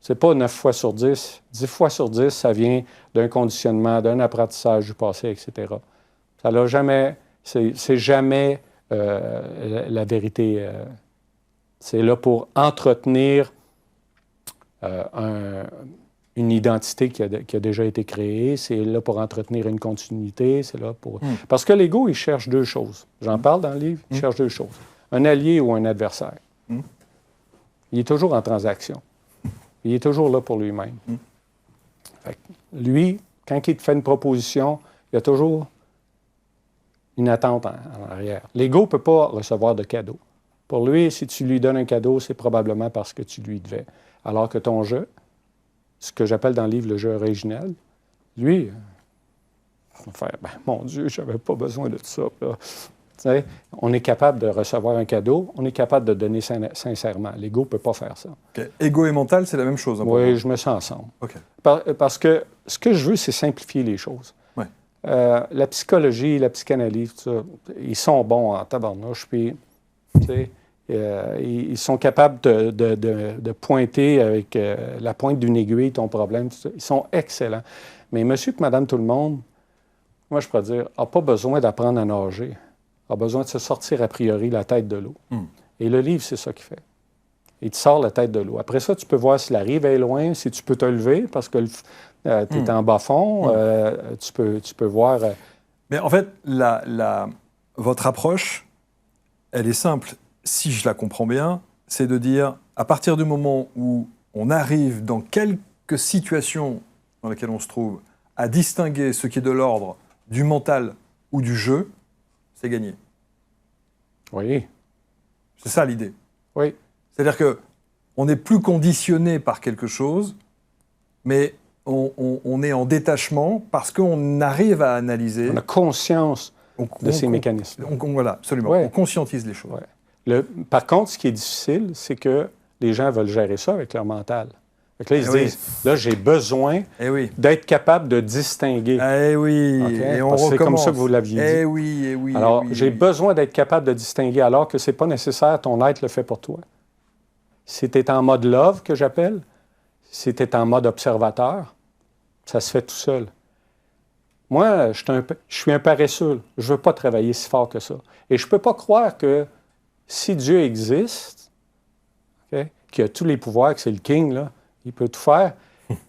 C'est pas 9 fois sur 10. 10 fois sur 10, ça vient d'un conditionnement, d'un apprentissage du passé, etc. Ça n'a jamais... C'est jamais la vérité. C'est là pour entretenir une identité qui a déjà été créée, c'est là pour entretenir une continuité, c'est là pour... Parce que l'ego, il cherche deux choses. J'en parle dans le livre, il cherche deux choses. Un allié ou un adversaire. Il est toujours en transaction. Il est toujours là pour lui-même. Fait que lui, quand il te fait une proposition, il y a toujours une attente en arrière. L'ego ne peut pas recevoir de cadeau. Pour lui, si tu lui donnes un cadeau, c'est probablement parce que tu lui devais. Alors que ton jeu, ce que j'appelle dans le livre le jeu original, lui, il va faire, mon Dieu, je n'avais pas besoin de tout ça. Là. On est capable de recevoir un cadeau, on est capable de donner sincèrement. L'ego ne peut pas faire ça. Okay. Ego et mental, c'est la même chose. Oui, je me sens ensemble. Okay. Parce que ce que je veux, c'est simplifier les choses. Ouais. La psychologie, la psychanalyse, tout ça, ils sont bons en tabarnouche, puis ils sont capables de pointer avec la pointe d'une aiguille ton problème. Tout ça. Ils sont excellents. Mais monsieur et madame tout le monde, moi, je pourrais dire, n'a pas besoin d'apprendre à nager. A besoin de se sortir a priori la tête de l'eau. Et le livre, c'est ça qu'il fait. Il te sort la tête de l'eau. Après ça, tu peux voir si la rive est loin, si tu peux te lever, parce que tu es en bas-fond. Tu peux voir... Mais en fait, votre approche, elle est simple. Si je la comprends bien, c'est de dire, à partir du moment où on arrive dans quelques situations dans lesquelles on se trouve, à distinguer ce qui est de l'ordre du mental ou du jeu, c'est gagné. Oui. C'est ça l'idée. Oui. C'est-à-dire qu'on n'est plus conditionné par quelque chose, mais on est en détachement parce qu'on arrive à analyser. On a conscience de ces mécanismes. Voilà, absolument. Ouais. On conscientise les choses. Ouais. Par contre, ce qui est difficile, c'est que les gens veulent gérer ça avec leur mental. Fait que là, ils se disent, là, j'ai besoin d'être capable de distinguer. Eh oui, okay? Et on Parce que recommence. c'est comme ça que vous l'aviez dit. Eh oui, eh oui. Alors, eh oui, j'ai besoin d'être capable de distinguer, alors que ce n'est pas nécessaire, ton être le fait pour toi. Si tu es en mode love, que j'appelle, si tu es en mode observateur, ça se fait tout seul. Moi, je suis un paresseux. Je ne veux pas travailler si fort que ça. Et je ne peux pas croire que si Dieu existe, okay, qu'il a tous les pouvoirs, que c'est le king, là, il peut tout faire.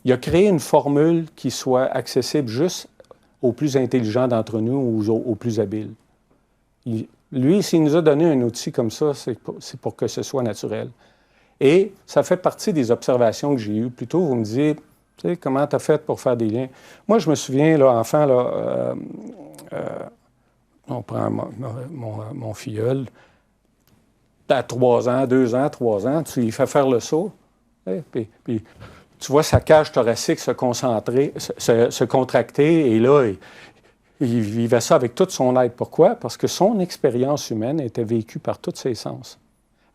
Il a créé une formule qui soit accessible juste aux plus intelligents d'entre nous ou aux plus habiles. Lui, s'il nous a donné un outil comme ça, c'est pour que ce soit naturel. Et ça fait partie des observations que j'ai eues. Plutôt, vous me disiez, tu sais, comment tu as fait pour faire des liens? Moi, je me souviens, là, enfant, là, on prend mon filleul, à 3 ans, 2 ans, 3 ans, tu lui fais faire le saut, puis tu vois sa cage thoracique se contracter, et là, il vivait ça avec toute son être. Pourquoi? Parce que son expérience humaine était vécue par tous ses sens.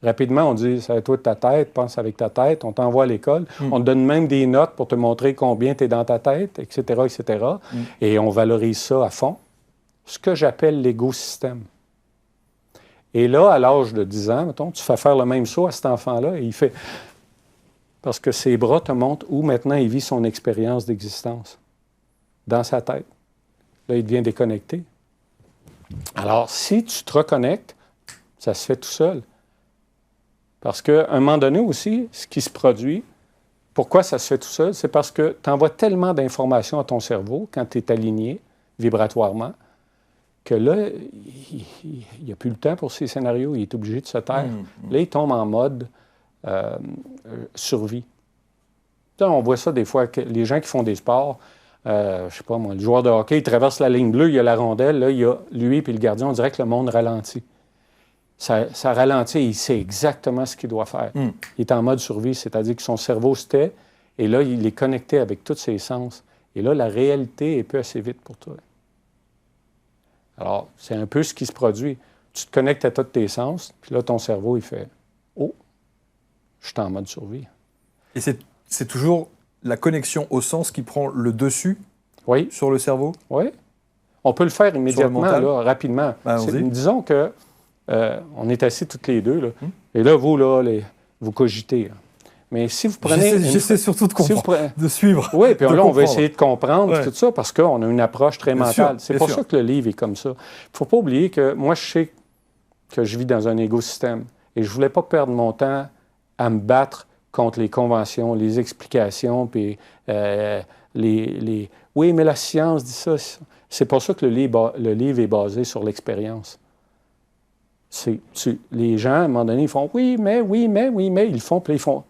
Rapidement, on dit, c'est à toi de ta tête, pense avec ta tête, on t'envoie à l'école, on te donne même des notes pour te montrer combien tu es dans ta tête, etc., etc., et on valorise ça à fond. Ce que j'appelle l'égo-système. Et là, à l'âge de 10 ans, mettons, tu fais faire le même saut à cet enfant-là, et il fait... Parce que ses bras te montrent où maintenant il vit son expérience d'existence. Dans sa tête. Là, il devient déconnecté. Alors, si tu te reconnectes, ça se fait tout seul. Parce qu'à un moment donné aussi, ce qui se produit, pourquoi ça se fait tout seul, c'est parce que tu envoies tellement d'informations à ton cerveau quand tu es aligné vibratoirement, que là, il n'y a plus le temps pour ces scénarios, il est obligé de se taire. Là, il tombe en mode survie. Là, on voit ça des fois, que les gens qui font des sports, je sais pas moi, le joueur de hockey, il traverse la ligne bleue, il y a la rondelle, là, il y a lui et le gardien, on dirait que le monde ralentit. Ça ralentit, il sait exactement ce qu'il doit faire. Il est en mode survie, c'est-à-dire que son cerveau se tait, et là, il est connecté avec tous ses sens. Et là, la réalité est peu assez vite pour toi. Alors, c'est un peu ce qui se produit. Tu te connectes à tous tes sens, puis là, ton cerveau, il fait « Oh, je suis en mode survie. » Et c'est toujours la connexion au sens qui prend le dessus sur le cerveau? Oui. On peut le faire immédiatement, là, rapidement. Disons que on est assis toutes les deux, là, et là, vous, là, vous cogitez. Là. Mais si vous prenez... J'essaie surtout de comprendre, de suivre. Oui, puis là, on va essayer de comprendre tout ça, parce qu'on a une approche très mentale. C'est pour ça que le livre est comme ça. Il ne faut pas oublier que moi, je sais que je vis dans un écosystème, et je ne voulais pas perdre mon temps à me battre contre les conventions, les explications, puis oui, mais la science dit ça. C'est pour ça que le livre est basé sur l'expérience. Les gens, à un moment donné, ils font oui, mais, ils le font, puis ils font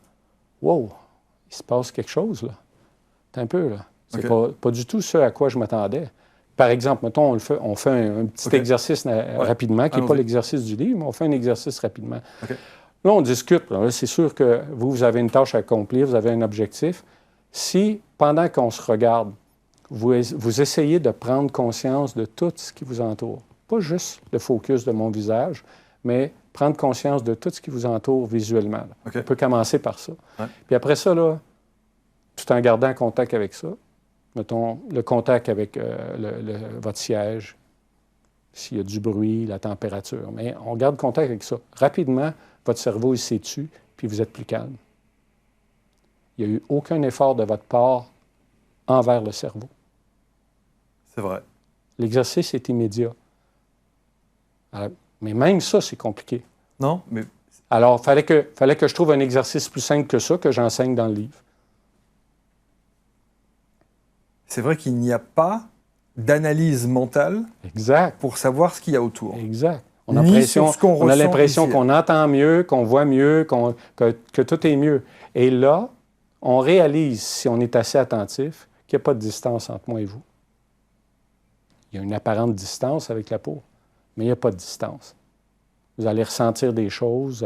wow, il se passe quelque chose, là. C'est un peu, là. C'est pas du tout ce à quoi je m'attendais. Par exemple, mettons, on fait un petit exercice rapidement, qui n'est pas l'exercice du livre, mais on fait un exercice rapidement. Là, on discute. Là, c'est sûr que vous avez une tâche à accomplir, vous avez un objectif. Si, pendant qu'on se regarde, vous essayez de prendre conscience de tout ce qui vous entoure, pas juste le focus de mon visage, mais prendre conscience de tout ce qui vous entoure visuellement. On peut commencer par ça. Puis après ça, là, tout en gardant contact avec ça, mettons le contact avec votre siège, s'il y a du bruit, la température. Mais on garde contact avec ça. Rapidement, votre cerveau, il s'est tué, puis vous êtes plus calme. Il n'y a eu aucun effort de votre part envers le cerveau. C'est vrai. L'exercice est immédiat. Alors, mais même ça, c'est compliqué. Non, mais... Alors, fallait que je trouve un exercice plus simple que ça, que j'enseigne dans le livre. C'est vrai qu'il n'y a pas d'analyse mentale pour savoir ce qu'il y a autour. Exact. On a l'impression qu'on entend mieux, qu'on voit mieux, que tout est mieux. Et là, on réalise, si on est assez attentif, qu'il n'y a pas de distance entre moi et vous. Il y a une apparente distance avec la peau, mais il n'y a pas de distance. Vous allez ressentir des choses,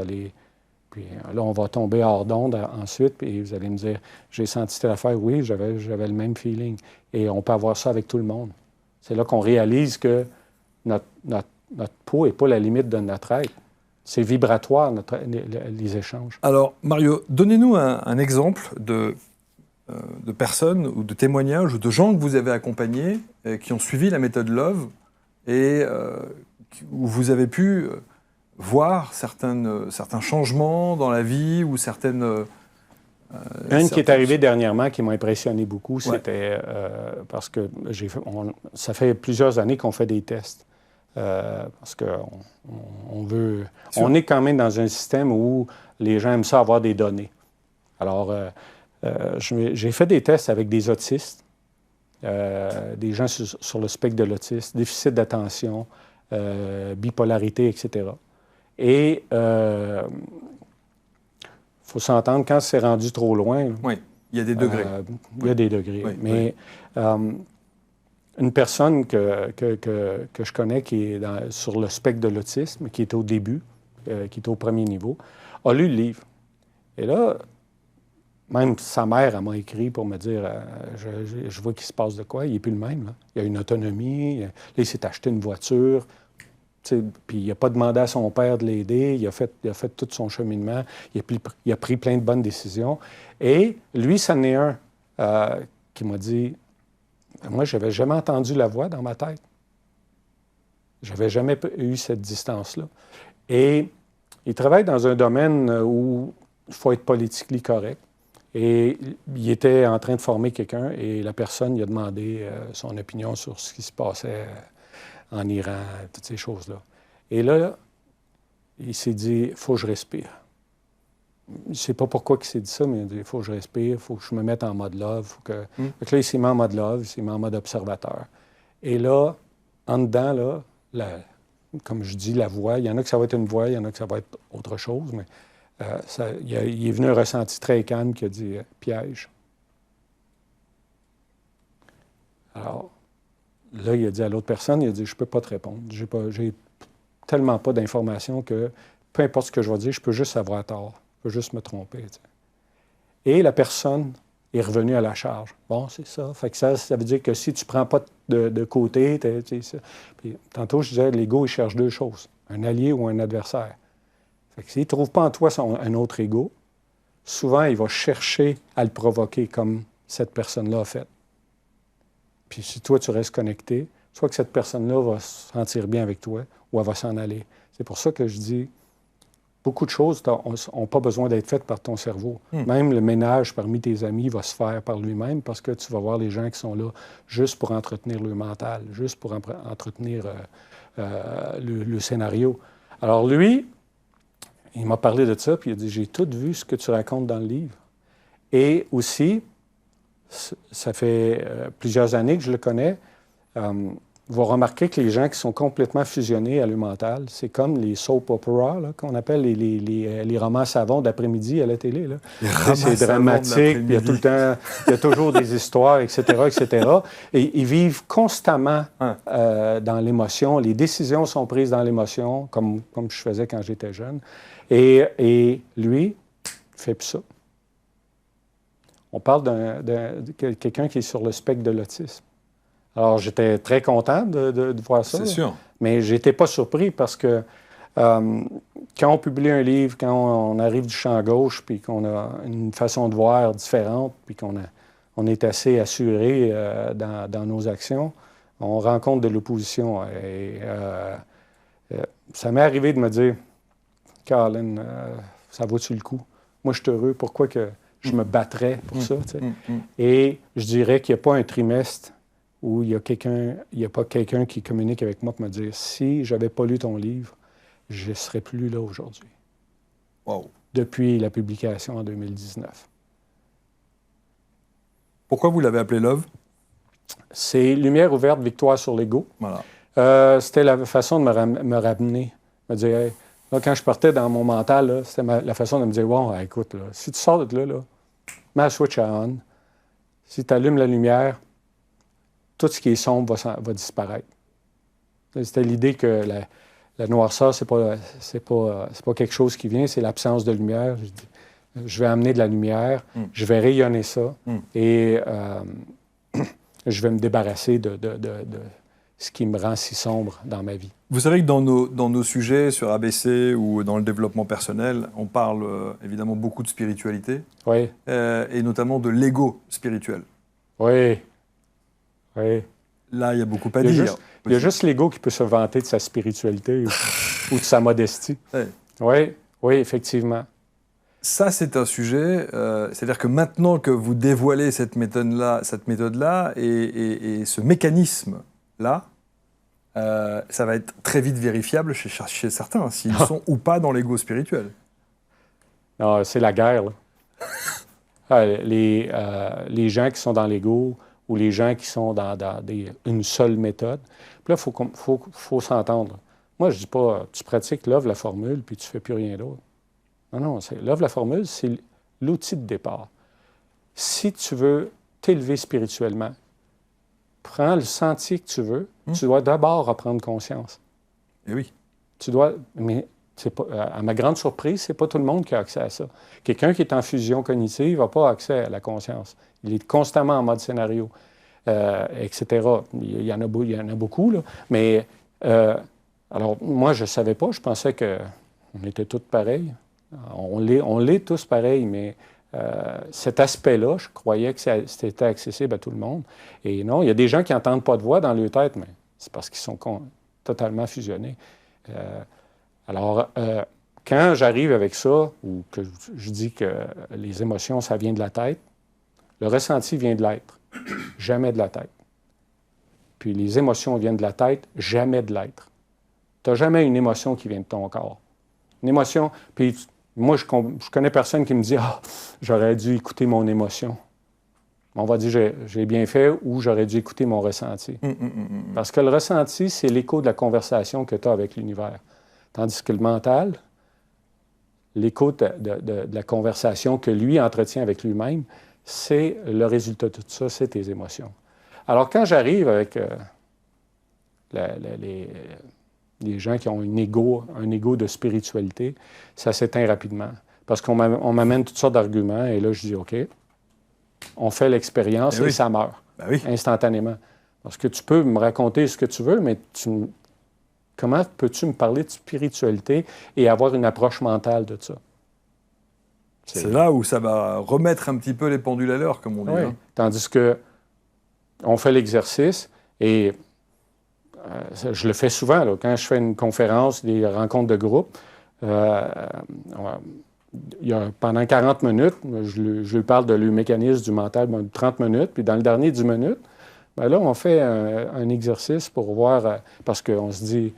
puis là, on va tomber hors d'onde ensuite, puis vous allez me dire, j'ai senti telle affaire, oui, j'avais le même feeling. Et on peut avoir ça avec tout le monde. C'est là qu'on réalise que notre peau n'est pas la limite de notre être. C'est vibratoire, les échanges. Alors, Mario, donnez-nous un exemple de personnes ou de témoignages ou de gens que vous avez accompagnés qui ont suivi la méthode Love et où vous avez pu voir certains changements dans la vie ou certaines... qui est arrivée dernièrement qui m'a impressionné beaucoup, c'était parce que ça fait plusieurs années qu'on fait des tests. Parce qu'on veut... On est quand même dans un système où les gens aiment ça avoir des données. Alors, j'ai fait des tests avec des autistes, des gens sur le spectre de l'autisme, déficit d'attention, bipolarité, etc. Et il faut s'entendre, quand c'est rendu trop loin... Oui, il y a des degrés. Il y a des degrés. Mais une personne que je connais qui est sur le spectre de l'autisme, qui est au début, qui est au premier niveau, a lu le livre. Et là, même sa mère, elle m'a écrit pour me dire je vois qu'il se passe de quoi, il n'est plus le même. Là. Il a une autonomie, là, il s'est acheté une voiture, puis il n'a pas demandé à son père de l'aider, il a fait tout son cheminement, il a pris plein de bonnes décisions. Et lui, c'en est un qui m'a dit moi, je n'avais jamais entendu la voix dans ma tête. Je n'avais jamais eu cette distance-là. Et il travaille dans un domaine où il faut être politiquement correct. Et il était en train de former quelqu'un et la personne lui a demandé son opinion sur ce qui se passait en Iran, toutes ces choses-là. Et là, il s'est dit, il faut que je respire. Je ne sais pas pourquoi il s'est dit ça, mais il a dit, il faut que je respire, il faut que je me mette en mode love. Donc là, il s'est mis en mode love, il s'est mis en mode observateur. Et là, en dedans, là, comme je dis, la voix, il y en a que ça va être une voix, il y en a que ça va être autre chose, mais il est venu un ressenti très calme qui a dit piège. Alors, là, il a dit à l'autre personne, il a dit, je ne peux pas te répondre. J'ai tellement pas d'informations que peu importe ce que je vais dire, je peux juste avoir tort. Je peux juste me tromper. T'sais. Et la personne est revenue à la charge. Bon, c'est ça. Fait que ça veut dire que si tu ne prends pas de côté, ça. Puis, tantôt, je disais, l'ego, il cherche deux choses, un allié ou un adversaire. Fait que s'il ne trouve pas en toi un autre ego, souvent, il va chercher à le provoquer comme cette personne-là a fait. Puis si toi, tu restes connecté, soit que cette personne-là va se sentir bien avec toi ou elle va s'en aller. C'est pour ça que je dis, beaucoup de choses n'ont pas besoin d'être faites par ton cerveau. Même le ménage parmi tes amis va se faire par lui-même parce que tu vas voir les gens qui sont là juste pour entretenir le mental, juste pour entretenir le scénario. Alors lui, il m'a parlé de ça, puis il a dit, j'ai tout vu ce que tu racontes dans le livre. Et aussi, ça fait plusieurs années que je le connais, vous remarquez que les gens qui sont complètement fusionnés à l'eux-mental, c'est comme les soap operas, là, qu'on appelle les romans savons d'après-midi à la télé. Là. C'est dramatique, il y a tout le temps, il y a toujours des histoires, etc., etc. Et ils vivent constamment dans l'émotion. Les décisions sont prises dans l'émotion, comme je faisais quand j'étais jeune. Et lui, il fait plus ça. On parle de quelqu'un qui est sur le spectre de l'autisme. Alors, j'étais très content de voir ça. C'est sûr. Mais je n'étais pas surpris parce que quand on publie un livre, quand on arrive du champ gauche, puis qu'on a une façon de voir différente, puis qu'on est assez assuré dans nos actions, on rencontre de l'opposition. Et ça m'est arrivé de me dire, Caroline, ça vaut-tu le coup? Moi, je suis heureux. Pourquoi que je me battrais pour ça? Et je dirais qu'il n'y a pas un trimestre où il n'y a pas quelqu'un qui communique avec moi pour me dire « Si je n'avais pas lu ton livre, je ne serais plus là aujourd'hui. Wow. » Depuis la publication en 2019. Pourquoi vous l'avez appelé Love? C'est lumière ouverte, victoire sur l'ego. Voilà. C'était la façon de me ramener. Me dire, hey, là, quand je partais dans mon mental, là, c'était la façon de me dire « Bon, écoute, là, si tu sors de là, mets la switch on. Si tu allumes la lumière, tout ce qui est sombre va disparaître. » C'était l'idée que la noirceur, c'est pas quelque chose qui vient, c'est l'absence de lumière. Je vais amener de la lumière, je vais rayonner ça, et je vais me débarrasser de ce qui me rend si sombre dans ma vie. Vous savez que dans nos sujets sur ABC ou dans le développement personnel, on parle évidemment beaucoup de spiritualité, oui. Et notamment de l'ego spirituel. Oui. Oui. Là, il y a beaucoup à dire. Il y a juste l'ego qui peut se vanter de sa spiritualité ou de sa modestie. Ouais. Oui, effectivement. Ça, c'est un sujet. C'est-à-dire que maintenant que vous dévoilez cette méthode-là et ce mécanisme-là, ça va être très vite vérifiable chez certains, s'ils sont ou pas dans l'ego spirituel. Non, c'est la guerre, là. Les gens qui sont dans l'ego ou les gens qui sont dans une seule méthode. Puis là, il faut s'entendre. Moi, je ne dis pas, tu pratiques l'œuvre, la formule, puis tu ne fais plus rien d'autre. Non, l'œuvre, la formule, c'est l'outil de départ. Si tu veux t'élever spirituellement, prends le sentier que tu veux, tu dois d'abord reprendre conscience. Eh oui. Mais à ma grande surprise, c'est pas tout le monde qui a accès à ça. Quelqu'un qui est en fusion cognitive n'a pas accès à la conscience. Il est constamment en mode scénario, etc. Il y en a beaucoup, là. Mais, alors, moi, je ne savais pas. Je pensais qu'on était tous pareils. On l'est tous pareils, mais cet aspect-là, je croyais que c'était accessible à tout le monde. Et non, il y a des gens qui n'entendent pas de voix dans leur tête, mais c'est parce qu'ils sont totalement fusionnés. Alors, quand j'arrive avec ça, ou que je dis que les émotions, ça vient de la tête, le ressenti vient de l'être, jamais de la tête. Puis les émotions viennent de la tête, jamais de l'être. Tu n'as jamais une émotion qui vient de ton corps. Une émotion, puis moi, je connais personne qui me dit « Ah, j'aurais dû écouter mon émotion. » On va dire « J'ai bien fait » ou « J'aurais dû écouter mon ressenti. » Parce que le ressenti, c'est l'écho de la conversation que tu as avec l'univers. Tandis que le mental, l'écho de la conversation que lui entretient avec lui-même, c'est le résultat de tout ça, c'est tes émotions. Alors, quand j'arrive avec les gens qui ont un ego de spiritualité, ça s'éteint rapidement. Parce qu'on m'amène toutes sortes d'arguments, et là, je dis, OK, on fait l'expérience et ça meurt instantanément. Parce que tu peux me raconter ce que tu veux, mais comment peux-tu me parler de spiritualité et avoir une approche mentale de ça? C'est là où ça va remettre un petit peu les pendules à l'heure, comme on dit. Oui. Hein? Tandis que on fait l'exercice et je le fais souvent. Là, quand je fais une conférence, des rencontres de groupe, pendant 40 minutes, je lui parle de le mécanisme du mental, 30 minutes, puis dans le dernier 10 minutes, là, on fait un exercice pour voir, parce qu'on se dit,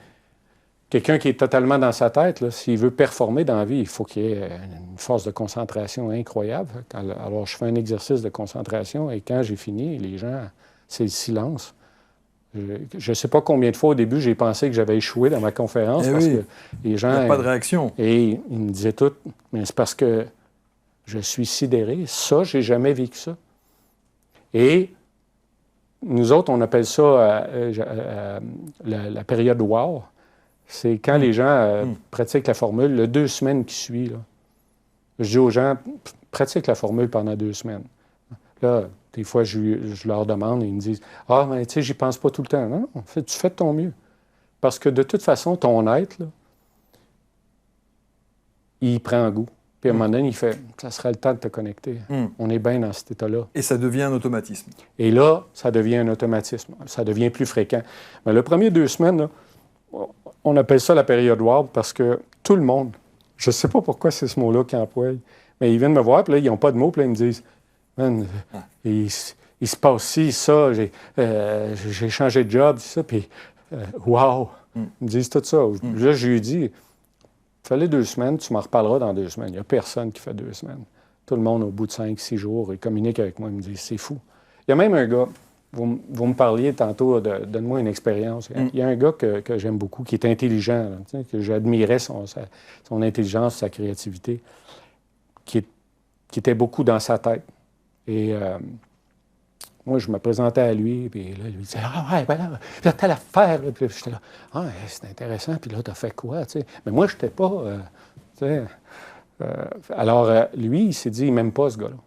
quelqu'un qui est totalement dans sa tête, là, s'il veut performer dans la vie, il faut qu'il y ait une force de concentration incroyable. Alors, je fais un exercice de concentration et quand j'ai fini, les gens, c'est le silence. Je ne sais pas combien de fois au début, j'ai pensé que j'avais échoué dans ma conférence parce que les gens... Il n'y a pas de réaction. Et ils me disaient tout, mais c'est parce que je suis sidéré. Ça, j'ai jamais vécu ça. Et nous autres, on appelle ça la période wow. C'est quand les gens pratiquent la formule, le 2 semaines qui suit. Là. Je dis aux gens, pratique la formule pendant 2 semaines. Là, des fois, je leur demande et ils me disent, « Ah, mais tu sais, j'y pense pas tout le temps. » Non, tu fais de ton mieux. Parce que de toute façon, ton être, là, il prend goût. Puis à un moment donné, il fait, ça serait le temps de te connecter. On est bien dans cet état-là. Et ça devient un automatisme. Et là, ça devient un automatisme. Ça devient plus fréquent. Mais le premier 2 semaines, là, on appelle ça la période wow parce que tout le monde, je ne sais pas pourquoi c'est ce mot-là qui emploie, mais ils viennent me voir, puis là, ils n'ont pas de mots, puis là, ils me disent, man, il se passe ci, ça, j'ai changé de job, ça, puis wow. Ils me disent tout ça. Là, je lui ai dit, fallait 2 semaines, tu m'en reparleras dans 2 semaines. Il n'y a personne qui fait 2 semaines. Tout le monde, au bout de 5-6 jours, il communique avec moi, il me dit, c'est fou. Il y a même un gars, vous me parliez tantôt, donne-moi une expérience. Il y a un gars que j'aime beaucoup, qui est intelligent, là, que j'admirais son intelligence, sa créativité, qui était beaucoup dans sa tête. Et moi, je me présentais à lui, puis là, il disait « Ah ouais, ben là, telle affaire. » Puis j'étais là « Ah, c'est intéressant. Puis là, t'as fait quoi? » Tu sais. Mais moi, je n'étais pas... alors, lui, il s'est dit « Il m'aime pas, ce gars-là. »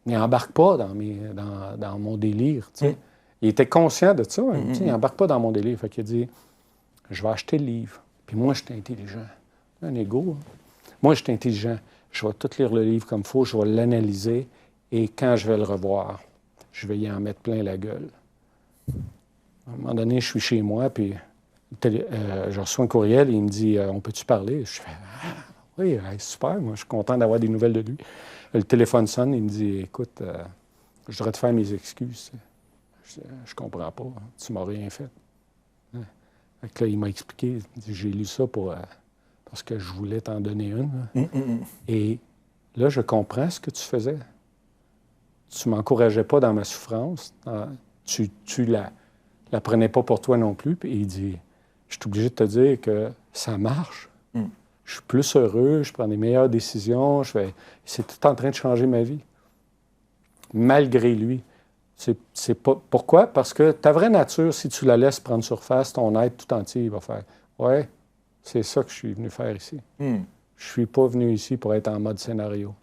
Il n'embarque pas dans mon délire. Tu sais. Il était conscient de ça. Tu sais, il n'embarque pas dans mon délire. Fait qu'il a dit « Je vais acheter le livre. Puis moi, je suis intelligent. » Un égo. Hein? Moi, je suis intelligent. Je vais tout lire le livre comme il faut. Je vais l'analyser. Et quand je vais le revoir, je vais y en mettre plein la gueule. À un moment donné, je suis chez moi, puis je reçois un courriel et il me dit « On peut-tu parler? » Je fais « Ah, oui, super, moi, je suis content d'avoir des nouvelles de lui. » Le téléphone sonne, il me dit « Écoute, je devrais te faire mes excuses. » Je comprends pas, tu m'as rien fait. Fait que là, il m'a expliqué, il dit, j'ai lu ça parce que je voulais t'en donner une. Et là, je comprends ce que tu faisais. Tu ne m'encourageais pas dans ma souffrance. Tu la prenais pas pour toi non plus. Puis il dit, je suis obligé de te dire que ça marche. Je suis plus heureux, je prends des meilleures décisions. C'est tout en train de changer ma vie. Malgré lui. C'est pas... Pourquoi? Parce que ta vraie nature, si tu la laisses prendre surface, ton être tout entier, il va faire « Ouais, c'est ça que je suis venu faire ici. Je suis pas venu ici pour être en mode scénario.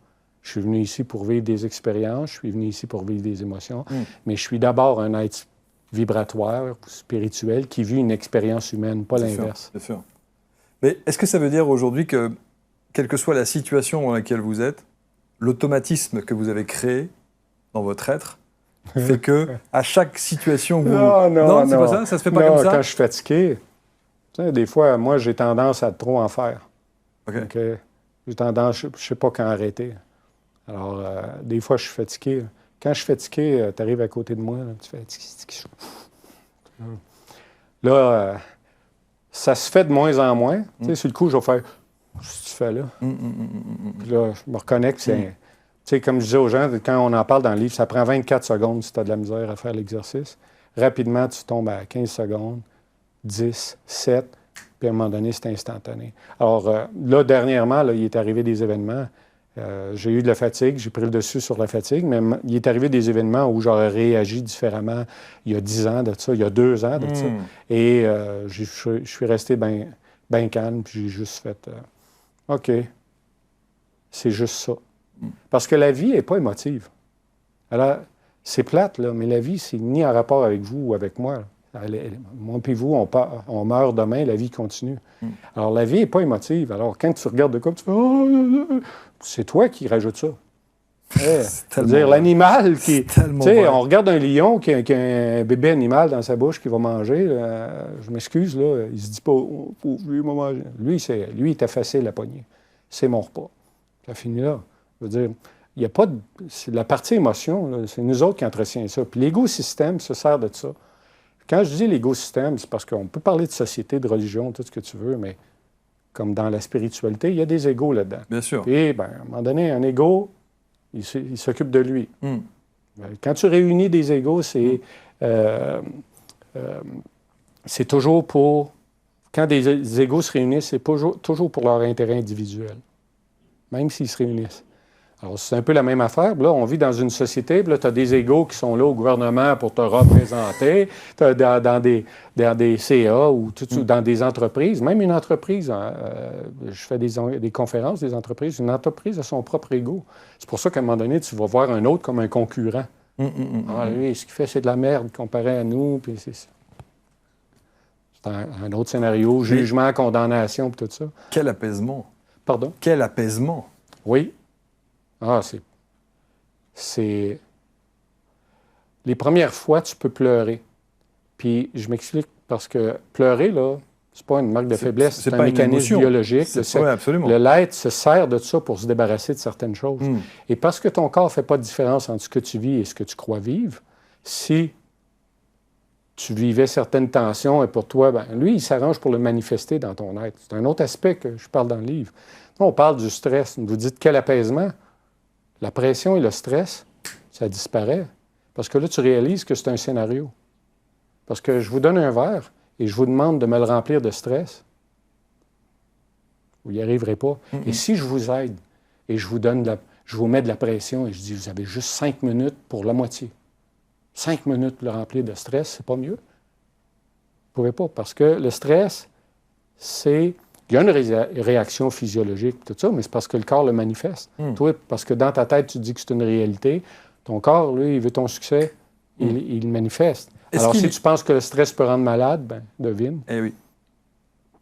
Je suis venu ici pour vivre des expériences, je suis venu ici pour vivre des émotions, mais je suis d'abord un être vibratoire, spirituel, qui vit une expérience humaine, pas l'inverse. Bien sûr. Mais est-ce que ça veut dire aujourd'hui que, quelle que soit la situation dans laquelle vous êtes, l'automatisme que vous avez créé dans votre être fait que à chaque situation où Non, c'est pas ça, ça se fait pas comme ça. Quand je suis fatigué, tu sais, des fois, moi, j'ai tendance à trop en faire. OK. J'ai tendance, je sais pas quand arrêter. Alors, des fois, je suis fatigué. Quand je suis fatigué, tu arrives à côté de moi, là, tu fais... Là, ça se fait de moins en moins. Tu sais, sur le coup, je vais faire... Qu'est-ce que tu fais là? Puis là, je me reconnais que c'est... Tu sais, comme je disais aux gens, quand on en parle dans le livre, ça prend 24 secondes si tu as de la misère à faire l'exercice. Rapidement, tu tombes à 15 secondes, 10, 7, puis à un moment donné, c'est instantané. Alors, là, dernièrement, là, il est arrivé des événements. J'ai eu de la fatigue, j'ai pris le dessus sur la fatigue, mais il est arrivé des événements où j'aurais réagi différemment il y a 10 ans de ça, il y a 2 ans de ça. Et je suis resté bien calme, puis j'ai juste fait OK, c'est juste ça. Parce que la vie n'est pas émotive. Alors, c'est plate, là, mais la vie, c'est ni en rapport avec vous ou avec moi. Moi et vous, on meurt demain, la vie continue. Alors, la vie n'est pas émotive. Alors, quand tu regardes de quoi, tu fais oh, c'est toi qui rajoutes ça. C'est-à-dire l'animal qui... Tu sais, on regarde un lion qui a un bébé animal dans sa bouche qui va manger. Je m'excuse, là, il se dit pas oh, lui, il va manger. Lui, il était facile à pogner. C'est mon repas. Ça finit là. Je veux dire, il n'y a pas de... C'est la partie émotion, là, c'est nous autres qui entretient ça. Puis l'égo-système se sert de ça. quand je dis l'écosystème, c'est parce qu'on peut parler de société, de religion, tout ce que tu veux, mais comme dans la spiritualité, il y a des égos là-dedans. Bien sûr. Et, à un moment donné, un égo, il s'occupe de lui. Quand tu réunis des égos, c'est toujours pour... Quand des égos se réunissent, c'est toujours pour leur intérêt individuel, même s'ils se réunissent. Alors, c'est un peu la même affaire. Là, on vit dans une société, puis là, tu as des égos qui sont là au gouvernement pour te représenter, dans des CA ou dans des entreprises. Même une entreprise, je fais des conférences des entreprises, une entreprise a son propre égo. C'est pour ça qu'à un moment donné, tu vas voir un autre comme un concurrent. Lui, ce qu'il fait, c'est de la merde comparé à nous, puis c'est un autre scénario, jugement, condamnation, puis tout ça. Quel apaisement. Pardon? Quel apaisement. Oui. C'est... Les premières fois, tu peux pleurer. Puis je m'explique parce que pleurer, là, c'est pas une marque de faiblesse, c'est un mécanisme biologique. Oui, absolument. L'être se sert de ça pour se débarrasser de certaines choses. Et parce que ton corps ne fait pas de différence entre ce que tu vis et ce que tu crois vivre, si tu vivais certaines tensions et pour toi, lui, il s'arrange pour le manifester dans ton être. C'est un autre aspect que je parle dans le livre. Là, on parle du stress. Vous dites quel apaisement? La pression et le stress, ça disparaît. Parce que là, tu réalises que c'est un scénario. Parce que je vous donne un verre et je vous demande de me le remplir de stress. Vous n'y arriverez pas. Et si je vous aide et je vous mets de la pression et je dis, vous avez juste 5 minutes pour la moitié. 5 minutes pour le remplir de stress, c'est pas mieux. Vous ne pouvez pas. Parce que le stress, c'est... Il y a une réaction physiologique, tout ça, mais c'est parce que le corps le manifeste. Toi, parce que dans ta tête, tu dis que c'est une réalité. Ton corps, lui, il veut ton succès, il le manifeste. Alors, si tu penses que le stress peut rendre malade, devine. Eh oui.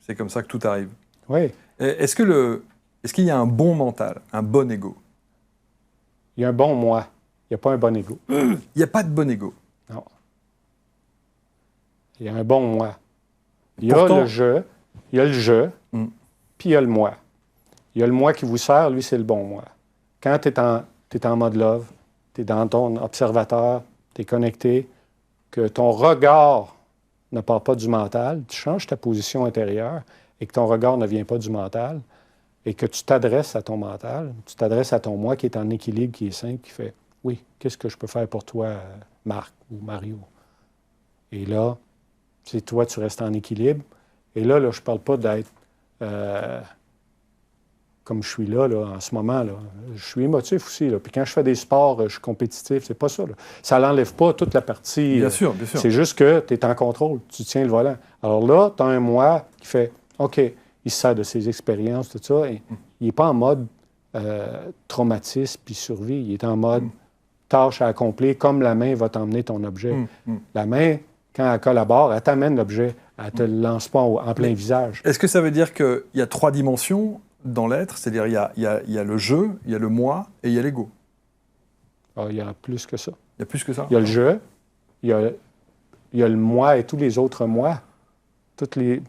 C'est comme ça que tout arrive. Oui. Est-ce qu'il y a un bon mental, un bon ego? Il y a un bon moi. Il n'y a pas un bon ego. Il n'y a pas de bon ego. Non. Il y a un bon moi. Il y a le je, puis il y a le moi. Il y a le moi qui vous sert, lui, c'est le bon moi. Quand tu es en mode love, tu es dans ton observateur, tu es connecté, que ton regard ne part pas du mental, tu changes ta position intérieure et que ton regard ne vient pas du mental et que tu t'adresses à ton mental, tu t'adresses à ton moi qui est en équilibre, qui est simple, qui fait « Oui, qu'est-ce que je peux faire pour toi, Marc ou Mario? » Et là, c'est toi, tu restes en équilibre. Et là, je ne parle pas d'être comme je suis là en ce moment. Là. Je suis émotif aussi. Là. Puis quand je fais des sports, je suis compétitif. C'est pas ça. Là. Ça n'enlève pas toute la partie. Bien sûr, bien sûr. C'est juste que tu es en contrôle. Tu tiens le volant. Alors là, tu as un moi qui fait OK, il se sert de ses expériences, tout ça. Et il n'est pas en mode traumatisme puis survie. Il est en mode tâche à accomplir, comme la main va t'emmener ton objet. La main, quand elle collabore, elle t'amène l'objet. Elle ne te le lance pas en plein visage. Est-ce que ça veut dire qu'il y a 3 dimensions dans l'être? C'est-à-dire il y a le je, il y a le moi et il y a l'ego. Il y a plus que ça. Il y a plus que ça? Il y a le je, il y a le moi et tous les autres moi. Toutes les...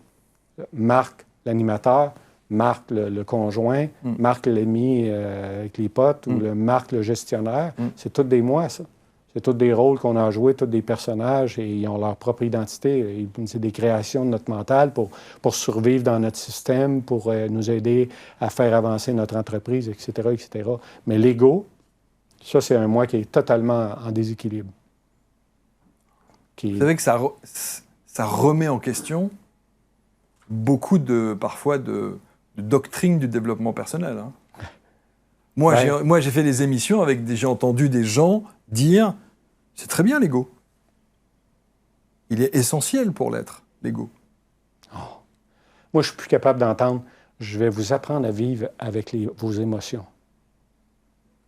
Marc, l'animateur, Marc, le conjoint, Marc, l'ami avec les potes, ou le Marc, le gestionnaire. C'est tous des moi, ça. C'est tous des rôles qu'on a joués, tous des personnages, et ils ont leur propre identité. C'est des créations de notre mental pour survivre dans notre système, pour nous aider à faire avancer notre entreprise, etc., etc. Mais l'ego, ça, c'est un moi qui est totalement en déséquilibre. Vous savez que ça remet en question beaucoup parfois de doctrines du développement personnel. Hein. Moi, j'ai fait des émissions j'ai entendu des gens dire « c'est très bien l'ego ». Il est essentiel pour l'être, l'ego. Oh. Moi, je suis plus capable d'entendre « je vais vous apprendre à vivre avec vos émotions ».